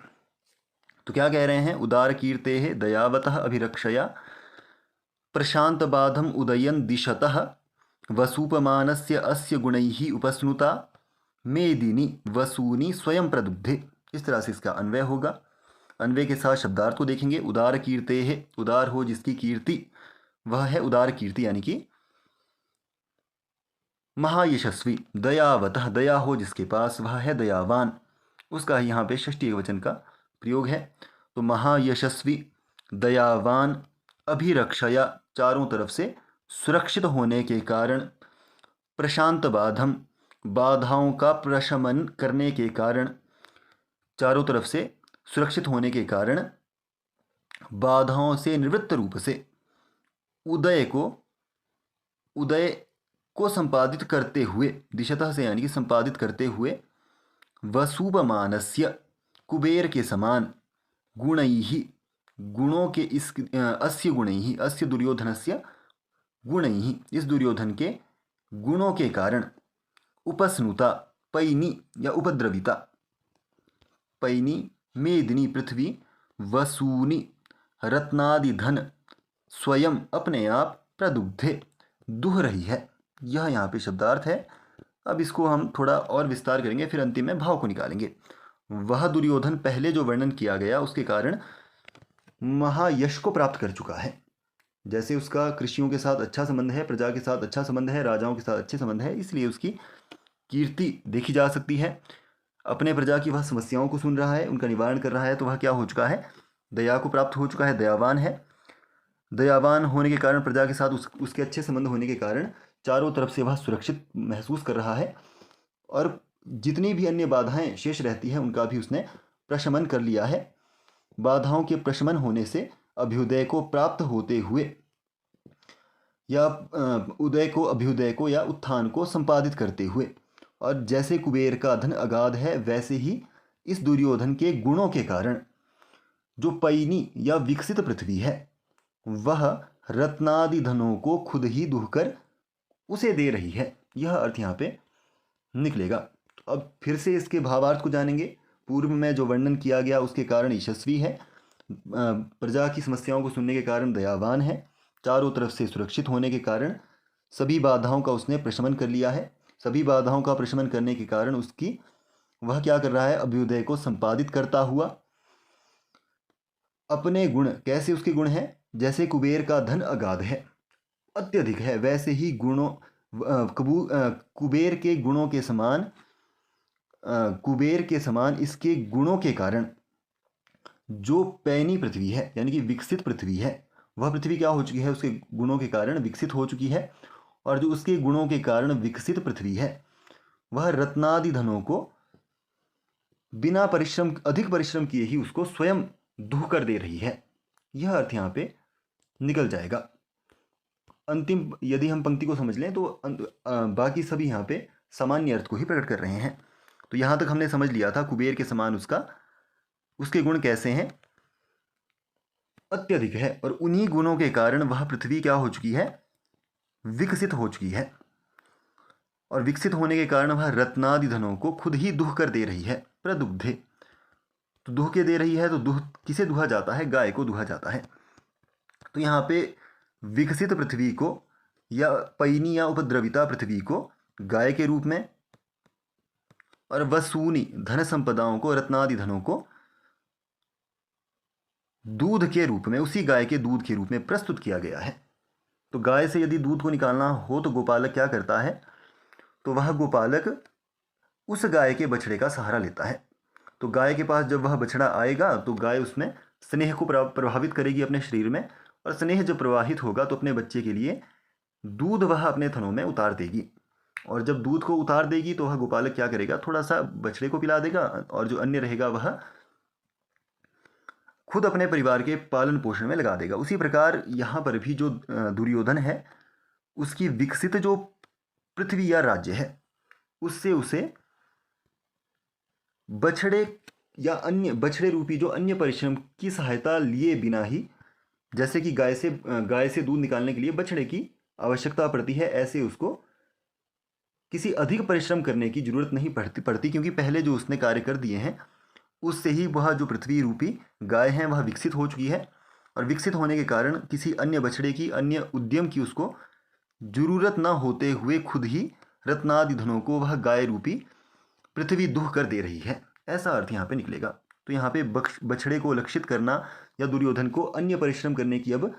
तो क्या कह रहे हैं, उदार कीर्ते दयावतः अभिरक्षया प्रशांत बाधम उदयन दिशतः वसूपमानस्य अस्य गुणैः उपस्नुता मेदिनी वसूनी स्वयं प्रदुग्धे। इस तरह से इसका अन्वय होगा। अन्वय के साथ शब्दार्थ को देखेंगे। उदार कीर्ते है, उदार हो जिसकी कीर्ति, वह है उदार कीर्ति यानी कि महायशस्वी। दयावतः, दया हो जिसके पास, वह है दयावान, उसका यहाँ पे षष्ठी एकवचन का प्रयोग है। तो महायशस्वी दयावान, अभिरक्षया चारों तरफ से सुरक्षित होने के कारण, प्रशांत बाधम बाधाओं का प्रशमन करने के कारण, चारों तरफ से सुरक्षित होने के कारण, बाधाओं से निवृत्त रूप से, उदय को संपादित करते हुए, दिशतः से यानी कि संपादित करते हुए, वसुपमानस्य कुबेर के समान, गुणैः गुणों के, इस अस्य गुणैः, अस्य दुर्योधनस्य गुणैः इस दुर्योधन के गुणों के कारण, उपस्नुता पैनी या उपद्रविता, पैनी मेदिनी पृथ्वी, वसूनी रत्नादि धन, स्वयं अपने आप, प्रदुग्धे दुह रही है। यह यहाँ पे शब्दार्थ है। अब इसको हम थोड़ा और विस्तार करेंगे, फिर अंतिम में भाव को निकालेंगे। वह दुर्योधन पहले जो वर्णन किया गया उसके कारण महायश को प्राप्त कर चुका है। जैसे उसका कृषियों के साथ अच्छा संबंध है, प्रजा के साथ अच्छा संबंध है, राजाओं के साथ अच्छे संबंध है, इसलिए उसकी कीर्ति देखी जा सकती है। अपने प्रजा की वह समस्याओं को सुन रहा है, उनका निवारण कर रहा है, तो वह क्या हो चुका है, दया को प्राप्त हो चुका है, दयावान है। दयावान होने के कारण, प्रजा के साथ उसके अच्छे संबंध होने के कारण चारों तरफ से वह सुरक्षित महसूस कर रहा है, और जितनी भी अन्य बाधाएं शेष रहती हैं उनका भी उसने प्रशमन कर लिया है। बाधाओं के प्रशमन होने से अभ्युदय को प्राप्त होते हुए, या अभ्युदय को या उत्थान को संपादित करते हुए, और जैसे कुबेर का धन अगाध है, वैसे ही इस दुर्योधन के गुणों के कारण जो पैनी या विकसित पृथ्वी है, वह रत्नादि धनों को खुद ही दुहकर उसे दे रही है। यह अर्थ यहाँ पे निकलेगा। तो अब फिर से इसके भावार्थ को जानेंगे। पूर्व में जो वर्णन किया गया उसके कारण यशस्वी है, प्रजा की समस्याओं को सुनने के कारण दयावान है, चारों तरफ से सुरक्षित होने के कारण सभी बाधाओं का उसने प्रशमन कर लिया है। सभी बाधाओं का प्रशमन करने के कारण वह क्या कर रहा है, अभ्युदय को संपादित करता हुआ अपने गुण, कैसे उसके गुण हैं, जैसे कुबेर का धन अगाध है, अत्यधिक है, वैसे ही कुबेर के गुणों के समान, इसके गुणों के कारण जो पैनी पृथ्वी है यानी कि विकसित पृथ्वी है, वह पृथ्वी क्या हो चुकी है, उसके गुणों के कारण विकसित हो चुकी है। और जो उसके गुणों के कारण विकसित पृथ्वी है, वह रत्नादि धनों को बिना अधिक परिश्रम किए ही उसको स्वयं दुह कर दे रही है। यह अर्थ यहाँ पे निकल जाएगा। अंतिम यदि हम पंक्ति को समझ लें तो बाकी सभी यहाँ पे सामान्य अर्थ को ही प्रकट कर रहे हैं। तो यहाँ तक हमने समझ लिया था कुबेर के समान उसके गुण कैसे हैं, अत्यधिक है, और उन्हीं गुणों के कारण वह पृथ्वी क्या हो चुकी है, विकसित हो चुकी है, और विकसित होने के कारण वह रत्नादि धनों को खुद ही दुह कर दे रही है, प्रदुग्धे। तो दुह के दे रही है, तो दुह किसे दुहा जाता है, गाय को दुहा जाता है। तो यहाँ पे विकसित पृथ्वी को या पैनी या उपद्रविता पृथ्वी को गाय के रूप में, और वसूनी धन संपदाओं को, रत्नादि धनों को दूध के रूप में, उसी गाय के दूध के रूप में प्रस्तुत किया गया है। तो गाय से यदि दूध को निकालना हो तो गोपालक क्या करता है, तो वह गोपालक उस गाय के बछड़े का सहारा लेता है। तो गाय के पास जब वह बछड़ा आएगा तो गाय उसमें स्नेह को प्रभावित करेगी अपने शरीर में, और स्नेह जब प्रवाहित होगा तो अपने बच्चे के लिए दूध वह अपने थनों में उतार देगी। और जब दूध को उतार देगी तो वह गोपालक क्या करेगा, थोड़ा सा बछड़े को पिला देगा, और जो अन्य रहेगा वह खुद अपने परिवार के पालन पोषण में लगा देगा। उसी प्रकार यहाँ पर भी जो दुर्योधन है, उसकी विकसित जो पृथ्वी या राज्य है, उससे उसे बछड़े या अन्य बछड़े रूपी जो अन्य परिश्रम की सहायता लिए बिना ही, जैसे कि गाय से दूध निकालने के लिए बछड़े की आवश्यकता पड़ती है, ऐसे उसको किसी अधिक परिश्रम करने की जरूरत नहीं पड़ती क्योंकि पहले जो उसने कार्य कर दिए हैं उससे ही वह जो पृथ्वी रूपी गाय है वह विकसित हो चुकी है, और विकसित होने के कारण किसी अन्य बछड़े की, अन्य उद्यम की उसको जरूरत न होते हुए खुद ही रत्नादि धनों को वह गाय रूपी पृथ्वी दुह कर दे रही है। ऐसा अर्थ यहाँ पे निकलेगा। तो यहाँ पे बछड़े को लक्षित करना या दुर्योधन को अन्य परिश्रम करने की अब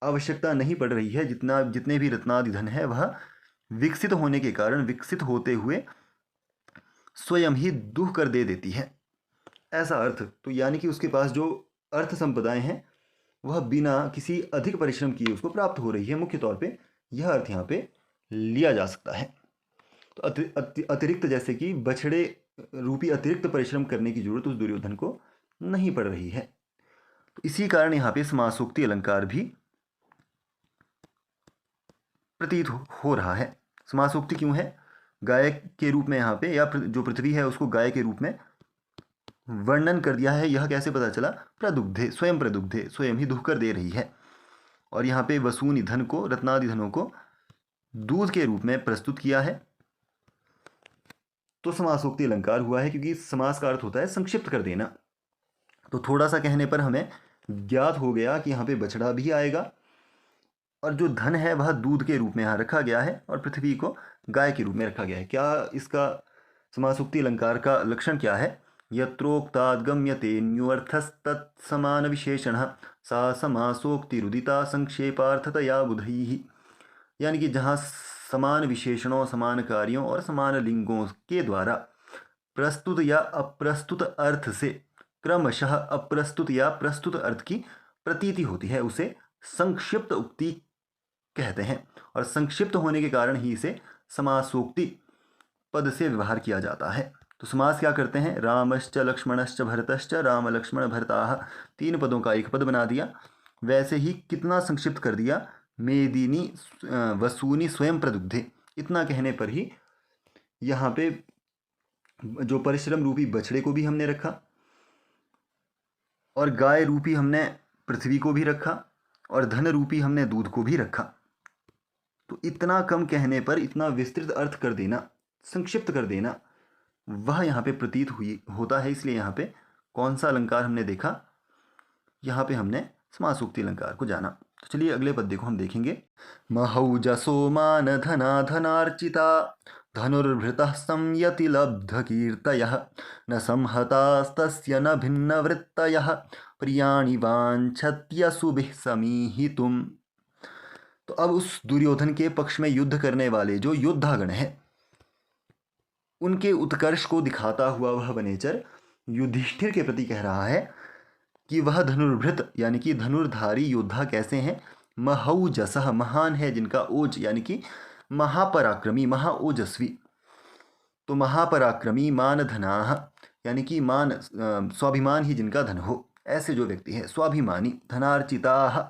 आवश्यकता नहीं पड़ रही है। जितने भी रत्नादि धन है वह विकसित होने के कारण विकसित होते हुए स्वयं ही दुह कर दे देती है, ऐसा अर्थ। तो यानी कि उसके पास जो अर्थ संपदाएं हैं वह बिना किसी अधिक परिश्रम किए उसको प्राप्त हो रही है। मुख्य तौर पे यह अर्थ यहाँ पे लिया जा सकता है। तो अतिरिक्त, जैसे कि बछड़े रूपी अतिरिक्त परिश्रम करने की जरूरत उस दुर्योधन को नहीं पड़ रही है। तो इसी कारण यहाँ पे समासोक्ति अलंकार भी प्रतीत हो रहा है। समासोक्ति क्यों है? गाय के रूप में यहाँ पे, या जो पृथ्वी है उसको गाय के रूप में वर्णन कर दिया है। यह कैसे पता चला? प्रदुग्धे, स्वयं ही दुह कर दे रही है। और यहाँ पे वसूनि धन को, रत्नादि धनों को दूध के रूप में प्रस्तुत किया है। तो समासोक्ति अलंकार हुआ है, क्योंकि समास का अर्थ होता है संक्षिप्त कर देना। तो थोड़ा सा कहने पर हमें ज्ञात हो गया कि यहाँ पे बछड़ा भी आएगा, और जो धन है वह दूध के रूप में यहाँ रखा गया है, और पृथ्वी को गाय के रूप में रखा गया है। क्या इसका समासोक्ति अलंकार का लक्षण क्या है? यत्रोक्ताद्गम्यते न्यूअर्थस्तत्समान विशेषणः सा समासोक्तिरुदिता संक्षेपार्थतया बुधैः। यानी कि जहाँ समान विशेषणों, समान कार्यों और समान लिंगों के द्वारा प्रस्तुत या अप्रस्तुत अर्थ से क्रमशः अप्रस्तुत या प्रस्तुत अर्थ की प्रतीति होती है, उसे संक्षिप्त उक्ति कहते हैं। और संक्षिप्त होने के कारण ही इसे समासोक्ति पद से व्यवहार किया जाता है। तो समास क्या करते हैं? रामश्च लक्ष्मणश्च भरतश्च राम लक्ष्मण भरताः, 3 पदों का एक पद बना दिया। वैसे ही कितना संक्षिप्त कर दिया? मेदिनी वसूनि स्वयं प्रदुग्धे, इतना कहने पर ही यहाँ पे जो परिश्रम रूपी बछड़े को भी हमने रखा, और गाय रूपी हमने पृथ्वी को भी रखा, और धन रूपी हमने दूध को भी रखा। तो इतना कम कहने पर इतना विस्तृत अर्थ कर देना, संक्षिप्त कर देना, वह यहाँ पे प्रतीत होता है। इसलिए यहाँ पे कौन सा अलंकार हमने देखा? यहाँ पे हमने समासोक्ति अलंकार को जाना। तो चलिए अगले पद्य को हम देखेंगे। महौजसो मान धना धनार्चिता धनुर्भृतः संयति लब्ध कीर्तयः न संहतास्तस्य न भिन्न वृत्तयः प्रियाणि वाञ्छत्यसुभिः समीहितुम्। तो अब उस दुर्योधन के पक्ष में युद्ध करने वाले जो योद्धागण हैं उनके उत्कर्ष को दिखाता हुआ वह वनेचर युधिष्ठिर के प्रति कह रहा है कि वह धनुर्भृत यानी कि धनुर्धारी योद्धा कैसे हैं? महौजसः, महान है जिनका ओज, यानी कि महापराक्रमी, महाओजस्वी। तो महापराक्रमी मान धनाः, यानी कि मान स्वाभिमान ही जिनका धन हो, ऐसे जो व्यक्ति है स्वाभिमानी। धनार्चिताः,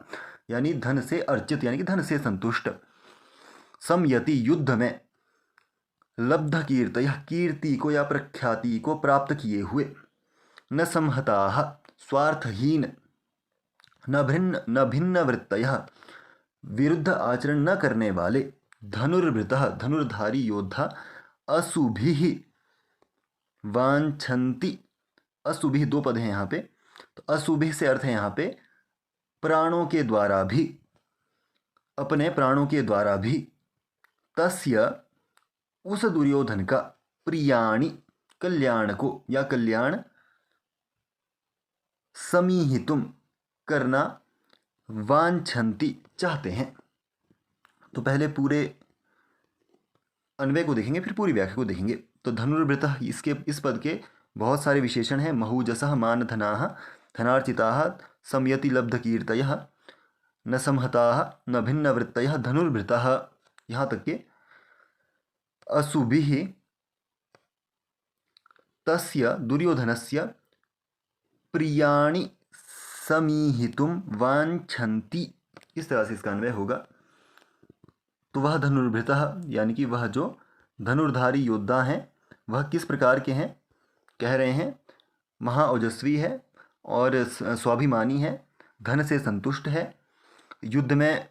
यानी धन से अर्चित, यानी कि धन से संतुष्ट। संयति, युद्ध में। लब्ध कीर्तय, कीर्ति को या प्रख्याति को प्राप्त किए हुए। न संहताः, स्वार्थहीन। न भिन्न वृत्तयः, विरुद्ध आचरण न करने वाले। धनुर्भृतः, धनुर्धारी योद्धा। असुभिः वांछन्ति, असुभिः 2 पद हैं यहाँ पे। तो असुभिः से अर्थ है यहाँ पे प्राणों के द्वारा भी, अपने प्राणों के द्वारा भी। तस्य, उस दुर्योधन का। प्रियाणि, कल्याण को या कल्याण। समीहितुम, करना। वांछन्ति, चाहते हैं। तो पहले पूरे अन्वय को देखेंगे, फिर पूरी व्याख्या को देखेंगे। तो धनुर्भृतः, इस पद के बहुत सारे विशेषण हैं। महूजसः, मान धनाः, धनार्चिताः, संयति लब्ध कीर्तयः, न संहताः, न भिन्न वृत्तयः, धनुर्भृतः, यहाँ तक के। असुभिः, तस्य दुर्योधनस्य प्रियाणि समीहितुम वांछन्ति, इस तरह से इसका अन्वय होगा। तो वह धनुर्भृतः, यानी कि वह जो धनुर्धारी योद्धा हैं वह किस प्रकार के हैं? कह रहे हैं महाओजस्वी है और स्वाभिमानी है, धन से संतुष्ट है, युद्ध में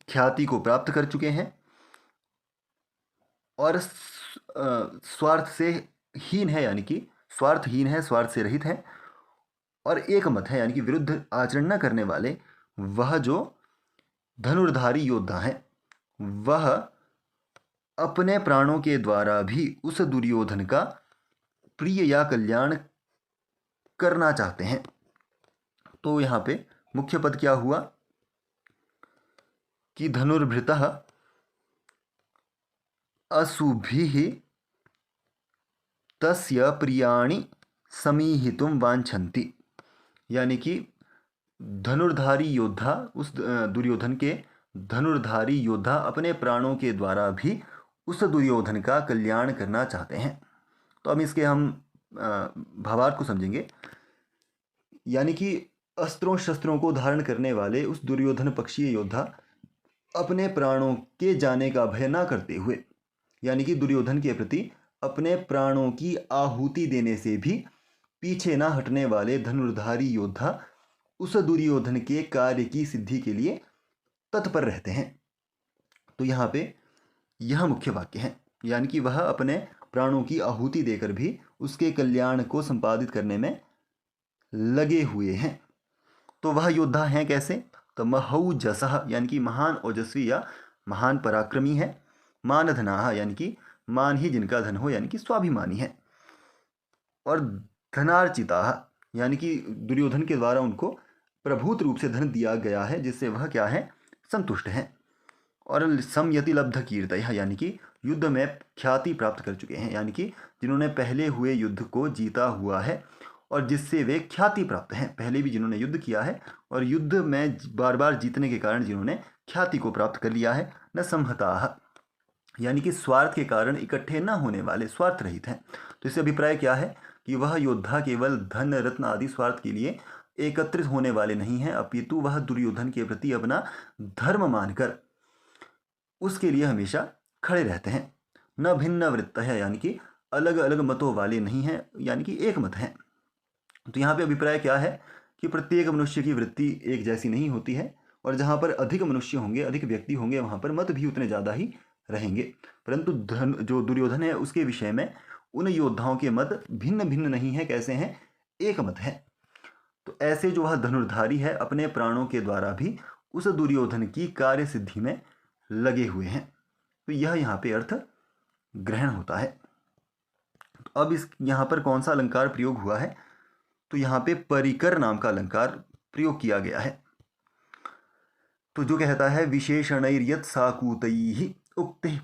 ख्याति को प्राप्त कर चुके हैं, और स्वार्थ से हीन है, यानी कि स्वार्थहीन है, स्वार्थ से रहित है, और एक मत है यानी कि विरुद्ध आचरण न करने वाले, वह जो धनुर्धारी योद्धा है वह अपने प्राणों के द्वारा भी उस दुर्योधन का प्रिय या कल्याण करना चाहते हैं। तो यहाँ पे मुख्य पद क्या हुआ कि धनुर्भृतः असुभिः तस्य प्रियाणि समीहितुं वांछन्ति, यानी कि धनुर्धारी योद्धा, उस दुर्योधन के धनुर्धारी योद्धा अपने प्राणों के द्वारा भी उस दुर्योधन का कल्याण करना चाहते हैं। तो अब इसके हम भावार्थ को समझेंगे, यानी कि अस्त्रों शस्त्रों को धारण करने वाले उस दुर्योधन पक्षीय योद्धा अपने प्राणों के जाने का भय ना करते हुए, यानी कि दुर्योधन के प्रति अपने प्राणों की आहुति देने से भी पीछे ना हटने वाले धनुर्धारी योद्धा उस दुर्योधन के कार्य की सिद्धि के लिए तत्पर रहते हैं। तो यहाँ पे यह मुख्य वाक्य है, यानी कि वह अपने प्राणों की आहुति देकर भी उसके कल्याण को संपादित करने में लगे हुए हैं। तो वह योद्धा हैं कैसे? तो महौजसः, यानी कि महान ओजस्वी या महान पराक्रमी है। मानधनाः, यानी कि मान ही जिनका धन हो, यानी कि स्वाभिमानी है। और धनार्चिताः, यानी कि दुर्योधन के द्वारा उनको प्रभूत रूप से धन दिया गया है, जिससे वह क्या है? संतुष्ट हैं। और समयति लब्ध कीर्तयः, यानी कि युद्ध में ख्याति प्राप्त कर चुके हैं, यानी कि जिन्होंने पहले हुए युद्ध को जीता हुआ है और जिससे वे ख्याति प्राप्त हैं। पहले भी जिन्होंने युद्ध किया है और युद्ध में बार बार जीतने के कारण जिन्होंने ख्याति को प्राप्त कर लिया है। न संहताः, यानी कि स्वार्थ के कारण इकट्ठे न होने वाले, स्वार्थ रहित हैं। तो इससे अभिप्राय क्या है कि वह योद्धा केवल धन रत्न आदि स्वार्थ के लिए एकत्रित होने वाले नहीं हैं, अपितु वह दुर्योधन के प्रति अपना धर्म मानकर उसके लिए हमेशा खड़े रहते हैं। न भिन्न वृत्त है, यानी कि अलग अलग मतों वाले नहीं हैं, यानी कि एक मत हैं। तो यहाँ पे अभिप्राय क्या है कि प्रत्येक मनुष्य की वृत्ति एक जैसी नहीं होती है, और जहाँ पर अधिक मनुष्य होंगे, अधिक व्यक्ति होंगे, वहाँ पर मत भी उतने ज़्यादा ही रहेंगे। परंतु जो दुर्योधन है उसके विषय में उन योद्धाओं के मत भिन्न भिन्न नहीं है। कैसे हैं? एक मत है। तो ऐसे जो वह धनुर्धारी है अपने प्राणों के द्वारा भी उस दुर्योधन की कार्य सिद्धि में लगे हुए हैं। तो यह यहाँ पे अर्थ ग्रहण होता है। तो अब इस यहाँ पर कौन सा अलंकार प्रयोग हुआ है? तो यहाँ पे परिकर नाम का अलंकार प्रयोग किया गया है। तो जो कहता है विशेषणैर्यत् साकूतैः उक्तिः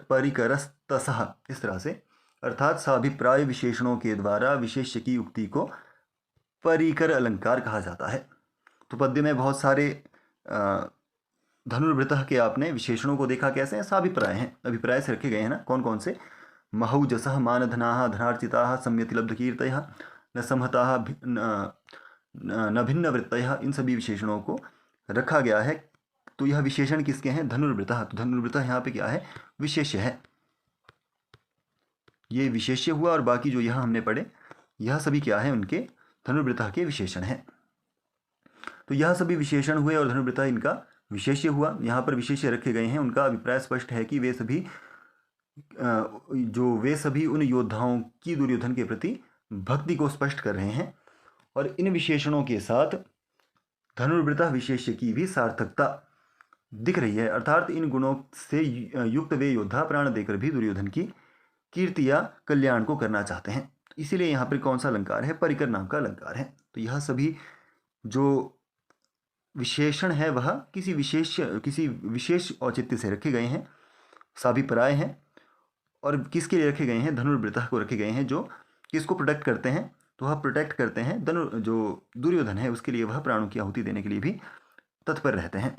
परिकरस्तसः, इस तरह से, अर्थात साभिप्राय विशेषणों के द्वारा विशेष्य की उक्ति को परिकर अलंकार कहा जाता है। तो पद्य में बहुत सारे धनुर्वृतः के आपने विशेषणों को देखा, कैसे हैं? साभिप्राय हैं, अभिप्राय से रखे गए हैं ना। कौन कौन से? महौजसः, मानधनाः, धनार्चिताः, सम्यतिलब्धकीर्तयः, न संहताः, न भिन्न वृत्तयः, इन सभी विशेषणों को रखा गया है। तो यह विशेषण किसके हैं? धनुर्वृतः। तो धनुर्वृतः यहाँ पे क्या है? विशेष्य है। ये विशेष्य हुआ, और बाकी जो यह हमने पढ़े यह सभी क्या है? उनके धनुर्वृतः के विशेषण हैं। तो यह सभी विशेषण हुए और धनुर्वृतः इनका विशेष्य हुआ। यहाँ पर विशेष्य रखे गए हैं। उनका अभिप्राय स्पष्ट है कि वे सभी उन योद्धाओं की दुर्योधन के प्रति भक्ति को स्पष्ट कर रहे हैं, और इन विशेषणों के साथ धनुर्वृतः विशेष्य की भी सार्थकता दिख रही है। अर्थात इन गुणों से युक्त वे योद्धा प्राण देकर भी दुर्योधन की कीर्ति या कल्याण को करना चाहते हैं। इसीलिए यहाँ पर कौन सा अलंकार है? परिकर नाम का अलंकार है। तो यह सभी जो विशेषण है वह किसी विशेष औचित्य से रखे गए हैं, साभिप्राय हैं, और किसके लिए रखे गए हैं? धनुर्वृतः को रखे गए हैं, जो किसको प्रोटेक्ट करते हैं? तो वह प्रोटेक्ट करते हैं जो दुर्योधन है, उसके लिए वह प्राणों की आहुति देने के लिए भी तत्पर रहते हैं।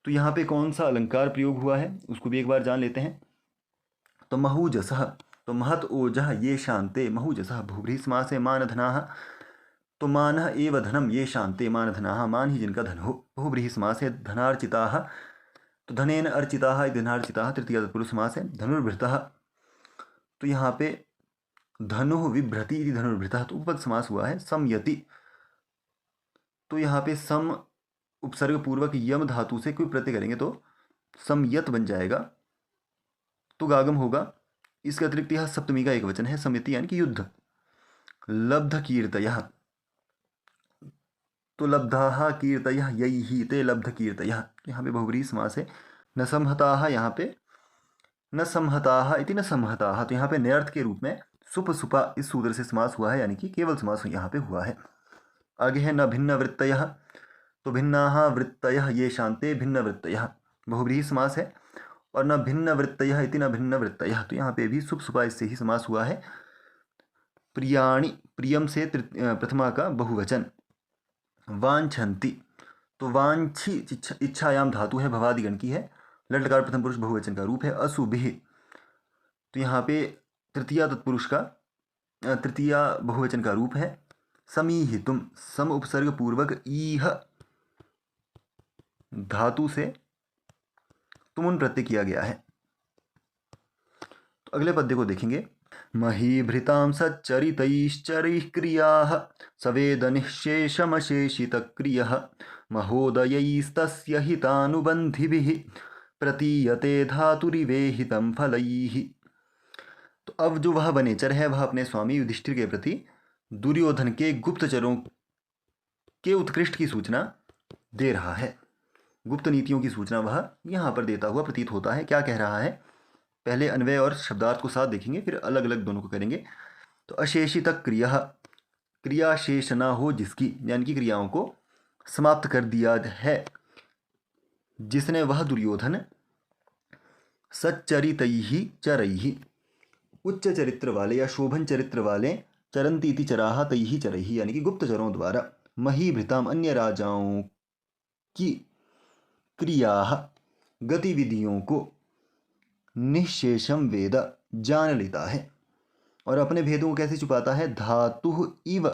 तो यहाँ पे कौन सा अलंकार प्रयोग हुआ है उसको भी एक बार जान लेते हैं। तो महूजसः, तो महत ओजः ये शांते, महूजसः भूभृ समास है। मानधनाः, तो मानः एव धनम ये शांते, मानधनाः, मान ही जिनका धन हो। बहुब्रीहि समास है। धनार्चिताः, तो धनेन अर्चिताः, धनार्चिताः तृतीया तत्पुरुष समास है। धनुर्भृतः, तो यहाँ पे धनु विभ्रति इति धनुर्भृतः, तो उपपद समास हुआ है। समयति, तो यहाँ पे सम उपसर्ग पूर्वक यम धातु से कोई प्रत्यय करेंगे तो समयत बन जाएगा, तो गागम होगा। इसके अतिरिक्त यह सप्तमी का एक वचन है, समिति यानी कि युद्ध। लब्ध कीर्तयः, तो लब्धाः कीर्तयः यैः ते लब्ध कीर्तयः, यहाँ पे बहुव्रीहि समास है। न संहताः, यहाँ पे न संहताः इति न संहताः, तो यहाँ पे नयर्थ के रूप में सुप सुपा इस सूत्र से समास हुआ है, यानी कि केवल समास यहाँ पे हुआ है। आगे है न भिन्न वृत्तयः, तो भिन्नाः वृत्तयः ये शान्ते भिन्न वृत्तयः, बहुव्रीहि समास है। और न भिन्न वृत्तयः इति न भिन्न वृत्तयः, तो यहाँ पे भी सुप सुपा इससे ही समास हुआ है। प्रियाणि, प्रियम से प्रथमा का बहुवचन। वांछन्ति, तो वांछी इच्छायाम धातु है, भवादिगण की है, लट्लकार प्रथम पुरुष बहुवचन का रूप है। असुभिः, तो यहाँ पे तृतीया तत्पुरुष का तृतीया बहुवचन का रूप है। समीहितुम, सम उपसर्ग पूर्वक ईह धातु से तुमुन प्रत्यय किया गया है। तो अगले पद्य को देखेंगे। महीभृतां सच्चरितैश्चरैः क्रियाः सवेदनिःशेषमशेषितक्रियः महोदयैस्तस्य हितानुबन्धिभिः प्रतीयते धातुरिवेहितं फलैः। तो अब जो वह वनेचर है वह अपने स्वामी युधिष्ठिर के प्रति दुर्योधन के गुप्तचरों के उत्कृष्ट की सूचना दे रहा है। गुप्त नीतियों की सूचना वह यहाँ पर देता हुआ प्रतीत होता है। क्या कह रहा है, पहले अन्वय और शब्दार्थ को साथ देखेंगे, फिर अलग अलग दोनों को करेंगे। तो अशेषित क्रिया, क्रिया शेष न हो जिसकी, यानी कि क्रियाओं को समाप्त कर दिया है जिसने, वह दुर्योधन। सच्चरितैहि चरैहि, उच्च चरित्र वाले या शोभन चरित्र वाले, चरंती इति चराह तैहि चरैहि, यानी कि गुप्तचरों द्वारा। महीभृताम, अन्य राजाओं की क्रियाः, गतिविधियों को, निःशेषम वेद, जान लेता है। और अपने भेदों को कैसे छुपाता है, धातु इव,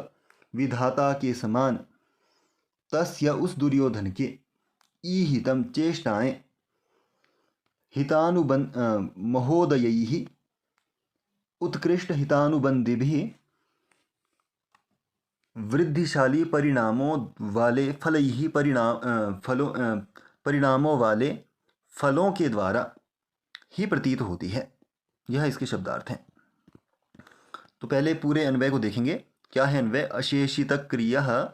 विधाता के समान, तस्य उस दुर्योधन के, ईहितम चेष्टाएं, हितानुबंध महोदयैहि उत्कृष्ट हितानुबंधिभिः वृद्धिशाली परिणामों वाले फलैहि, परिणामों वाले फलों के द्वारा ही प्रतीत होती है। यह इसके शब्दार्थ हैं। तो पहले पूरे अन्वय को देखेंगे। क्या है अन्वय, अशेषित क्रियः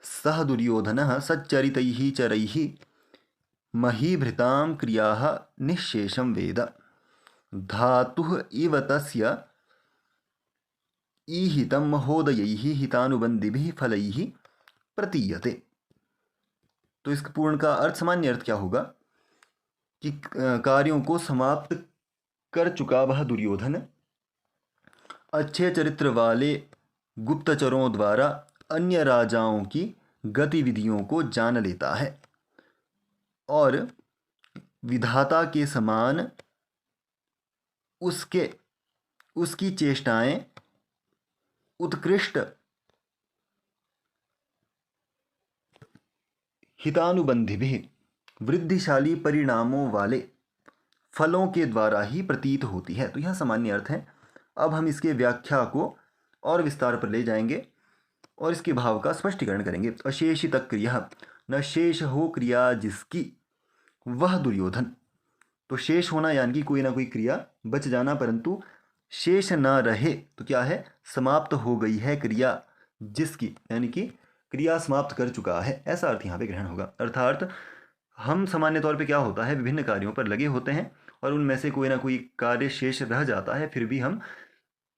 सह दुर्योधनः सच्चरितैहि चरैहि महीभृतां क्रियाः निःशेषं वेद धातुः इव तस्य ईहितं महोदयैः हितानुबन्धिभिः फलैः प्रतीयते। तो इसका पूर्ण का अर्थ, सामान्य अर्थ क्या होगा कि कार्यों को समाप्त कर चुका वह दुर्योधन अच्छे चरित्र वाले गुप्तचरों द्वारा अन्य राजाओं की गतिविधियों को जान लेता है और विधाता के समान उसकी चेष्टाएं उत्कृष्ट हितानुबंधी भी वृद्धिशाली परिणामों वाले फलों के द्वारा ही प्रतीत होती है। तो यह सामान्य अर्थ है। अब हम इसके व्याख्या को और विस्तार पर ले जाएंगे और इसके भाव का स्पष्टीकरण करेंगे। अशेषित क्रिया, न शेष हो क्रिया जिसकी, वह दुर्योधन। तो शेष होना यानी कि कोई ना कोई क्रिया बच जाना, परंतु शेष न रहे तो क्या है, समाप्त हो गई है क्रिया जिसकी, यानी कि क्रिया समाप्त कर चुका है, ऐसा अर्थ यहाँ पे ग्रहण होगा। अर्थात हम सामान्य तौर पे क्या होता है, विभिन्न कार्यों पर लगे होते हैं और उनमें से कोई ना कोई कार्य शेष रह जाता है, फिर भी हम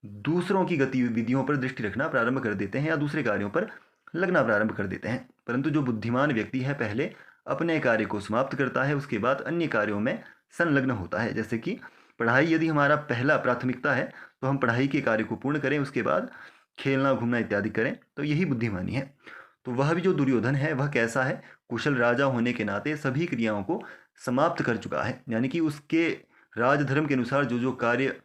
दूसरों की गतिविधियों पर दृष्टि रखना प्रारंभ कर देते हैं या दूसरे कार्यों पर लगना प्रारंभ कर देते हैं। परंतु जो बुद्धिमान व्यक्ति है पहले अपने कार्य को समाप्त करता है, उसके बाद अन्य कार्यों में संलग्न होता है। जैसे कि पढ़ाई यदि हमारा पहला प्राथमिकता है तो हम पढ़ाई के कार्य को पूर्ण करें, उसके बाद खेलना घूमना इत्यादि करें, तो यही बुद्धिमानी है। तो वह भी जो दुर्योधन है वह कैसा है, कुशल राजा होने के नाते सभी क्रियाओं को समाप्त कर चुका है, यानी कि उसके राजधर्म के अनुसार जो जो कार्य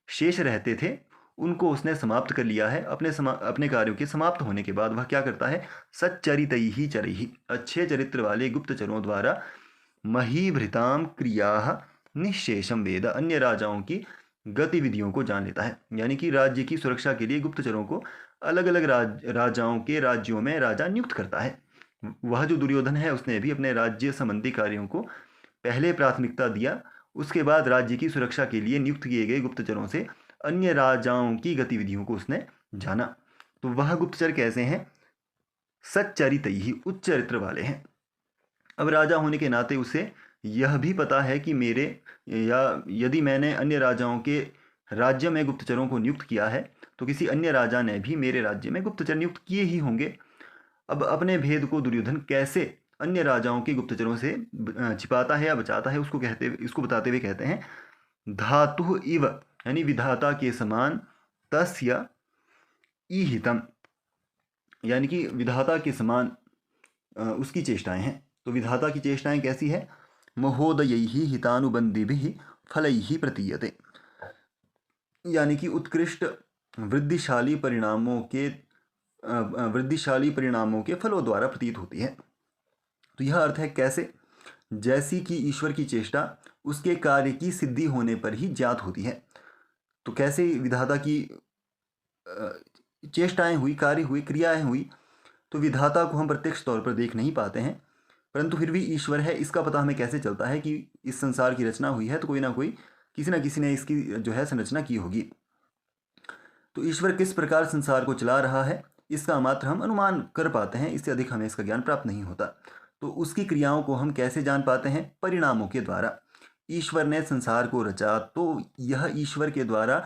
शेष रहते थे उनको उसने समाप्त कर लिया है। अपने कार्यों के समाप्त होने के बाद वह क्या करता है, सच्चरितैहि चरैहि, अच्छे चरित्र वाले गुप्तचरों द्वारा महीभृताम क्रियाः निःशेषम वेद, अन्य राजाओं की गतिविधियों को जान लेता है। यानी कि राज्य की सुरक्षा के लिए गुप्तचरों को अलग अलग राजाओं के राज्यों में राजा नियुक्त करता है। वह जो दुर्योधन है उसने भी अपने राज्य संबंधी कार्यों को पहले प्राथमिकता दिया उसके बाद राज्य की सुरक्षा के लिए नियुक्त किए गए गुप्तचरों से अन्य राजाओं की गतिविधियों को उसने जाना। तो वह गुप्तचर कैसे हैं? सच्चरित ही, उच्च चरित्र वाले हैं। अब राजा होने के नाते उसे यह भी पता है कि मेरे या यदि मैंने अन्य राजाओं के राज्य में गुप्तचरों को नियुक्त किया है तो किसी अन्य राजा ने भी मेरे राज्य में गुप्तचर नियुक्त किए ही होंगे। अब अपने भेद को दुर्योधन कैसे अन्य राजाओं के गुप्तचरों से छिपाता है या बचाता है, इसको बताते हुए कहते हैं धातु इव, यानी विधाता के समान, तस्य ईहितम, यानी कि विधाता के समान उसकी चेष्टाएं हैं। तो विधाता की चेष्टाएं कैसी है? महोदयैहि हितानुबंधिभिः फलैहि प्रतीयते, यानी कि उत्कृष्ट वृद्धिशाली परिणामों के फलों द्वारा प्रतीत होती है। तो यह अर्थ है कैसे? जैसी कि ईश्वर की चेष्टा उसके कार्य की सिद्धि होने पर ही ज्ञात होती है। तो कैसे विधाता की चेष्टाएं हुई, कार्य हुए, क्रियाएं हुई, तो विधाता को हम प्रत्यक्ष तौर पर देख नहीं पाते हैं, परंतु फिर भी ईश्वर है, इसका पता हमें कैसे चलता है कि इस संसार की रचना हुई है तो कोई ना कोई, किसी ना किसी ने इसकी जो है संरचना की होगी। तो ईश्वर किस प्रकार संसार को चला रहा है इसका मात्र हम अनुमान कर पाते हैं, इससे अधिक हमें इसका ज्ञान प्राप्त नहीं होता। तो उसकी क्रियाओं को हम कैसे जान पाते हैं? परिणामों के द्वारा। ईश्वर ने संसार को रचा तो यह ईश्वर के द्वारा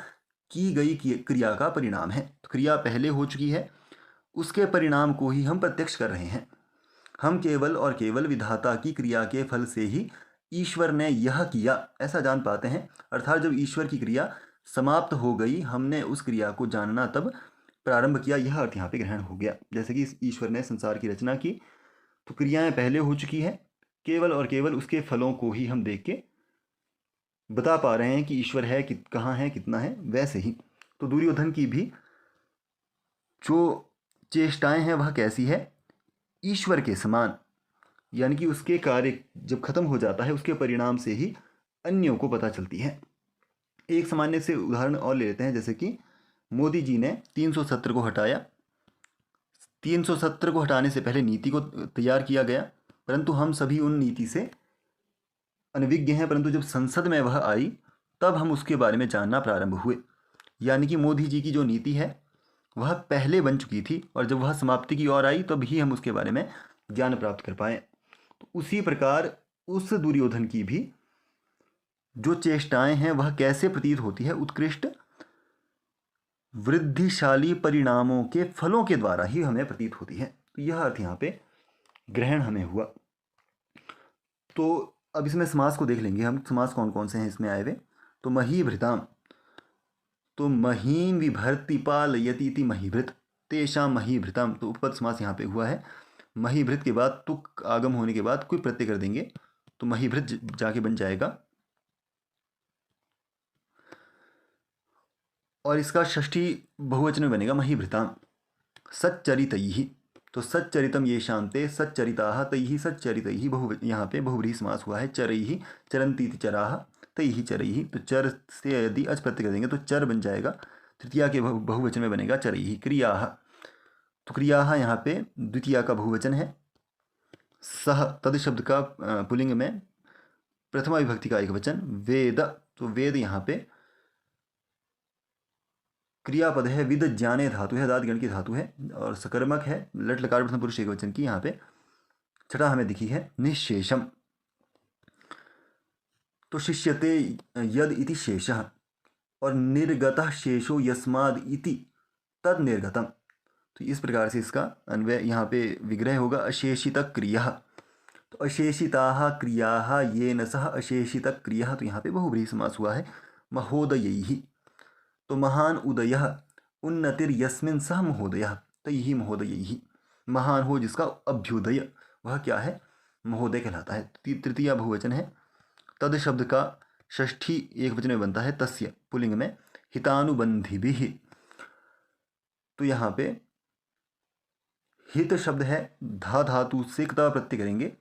की गई क्रिया का परिणाम है। तो क्रिया पहले हो चुकी है, उसके परिणाम को ही हम प्रत्यक्ष कर रहे हैं। हम केवल और केवल विधाता की क्रिया के फल से ही ईश्वर ने यह किया ऐसा जान पाते हैं। अर्थात जब ईश्वर की क्रिया समाप्त हो गई, हमने उस क्रिया को जानना तब प्रारंभ किया, यह अर्थ यहाँ पे ग्रहण हो गया। जैसे कि ईश्वर ने संसार की रचना की तो क्रियाएं पहले हो चुकी है, केवल और केवल उसके फलों को ही हम देख के बता पा रहे हैं कि ईश्वर है, कहाँ है, कितना है। वैसे ही तो दुर्योधन की भी जो चेष्टाएं हैं वह कैसी है? ईश्वर के समान, यानी कि उसके कार्य जब खत्म हो जाता है उसके परिणाम से ही अन्यों को पता चलती है। एक सामान्य से उदाहरण और ले लेते हैं, जैसे कि मोदी जी ने 370 को हटाया। 370 को हटाने से पहले नीति को तैयार किया गया, परंतु हम सभी उन नीति से अनभिज्ञ हैं, परंतु जब संसद में वह आई तब हम उसके बारे में जानना प्रारंभ हुए। यानी कि मोदी जी की जो नीति है वह पहले बन चुकी थी और जब वह समाप्ति की ओर आई तब ही हम उसके बारे में ज्ञान प्राप्त कर पाए। तो उसी प्रकार उस दुर्योधन की भी जो चेष्टाएं हैं वह कैसे प्रतीत होती है? उत्कृष्ट वृद्धिशाली परिणामों के फलों के द्वारा ही हमें प्रतीत होती है। तो यह अर्थ यहाँ पे ग्रहण हमें हुआ। तो अब इसमें समास को देख लेंगे हम, समास कौन कौन से हैं इसमें आए हुए। तो महीभृताम, तो महीम विभर्ति पालयति इति महीभृत, तेषां महीभृताम, तो उपपद समास यहाँ पे हुआ है। महीभृत के बाद तुक आगम होने के बाद कोई प्रत्यय कर देंगे तो महीभृत जाके बन जाएगा। और इसका षष्ठी बहुवचन में बनेगा महीभृताम। सच्चरितैहि, तो सच्चरितम ये शांते सच्चरिताः तैहि सच्चरितैहि, यहाँ पे बहुव्रीहि समास हुआ है। चरैहि चरन्ति इति चराः तैहि चरैहि, तो चर से यदि अच प्रत्यय कर देंगे तो चर बन जाएगा। तृतीया के बहुवचन में बनेगा चरैहि। क्रियाः, तो क्रियाः यहाँ पे द्वितीया का बहुवचन है। सह तद शब्द का पुल्लिंग में प्रथमा विभक्ति का एक वचन। वेद, तो वेद यहाँ पे क्रियापद है। विद ज्ञाने धातु है, दाद गण की धातु है और सकर्मक है। लट लकार प्रथम पुरुष एक वचन की यहाँ पे छठा हमें दिखी है। निशेषम, तो शिष्यते यद इति शेषः, और निर्गतः शेषो यस्माद इति तद निर्गतम, तो इस प्रकार से इसका अन्वय यहाँ पे विग्रह होगा। अशेषित क्रिया, तो अशेषिताः क्रियाः येन सह अशेषित क्रिया, तो यहाँ पे बहुव्रीहि समास हुआ है। महोदयैः, तो महान उदयः उन्नतिर यस्मिन् सह महोदयः तैहि महोदयैः, महान हो जिसका अभ्युदय वह क्या है? महोदय कहलाता है। तृतीया बहुवचन है। तद शब्द का षष्ठी एक वचन में बनता है तस्य, पुल्लिंग में हितानुबंधिभिः, तो यहाँ पे हित शब्द है। धा धातु से क्ता प्रत्यय करेंगे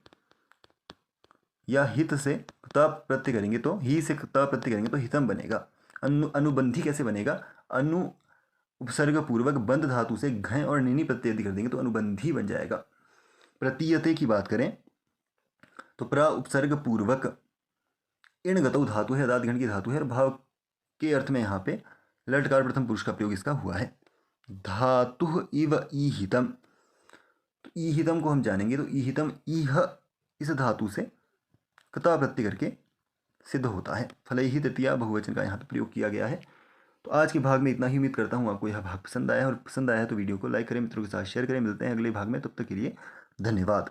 या हित से क्ता प्रत्यय करेंगे तो ही से क्ता प्रत्यय करेंगे तो हितम बनेगा। अनुबंधी कैसे बनेगा? अनु उपसर्ग पूर्वक बंध धातु से घय और निनी प्रत्यय यदि कर देंगे तो अनुबंधी बन जाएगा। प्रतीयते की बात करें तो प्र उपसर्ग पूर्वक इण गतौ धातु है, अदात गण की धातु है और भाव के अर्थ में यहाँ पे लटकार प्रथम पुरुष का प्रयोग इसका हुआ है। धातु इव ईहितम, तो ईहितम को हम जानेंगे। तो ईहितम ईह इस धातु से कता प्रत्यय करके सिद्ध होता है। फलैहि तृतीया बहुवचन का यहाँ पे प्रयोग किया गया है। तो आज के भाग में इतना ही। उम्मीद करता हूँ आपको यह भाग पसंद आया है, और पसंद आया है तो वीडियो को लाइक करें, मित्रों के साथ शेयर करें। मिलते हैं अगले भाग में, तब तक के लिए धन्यवाद।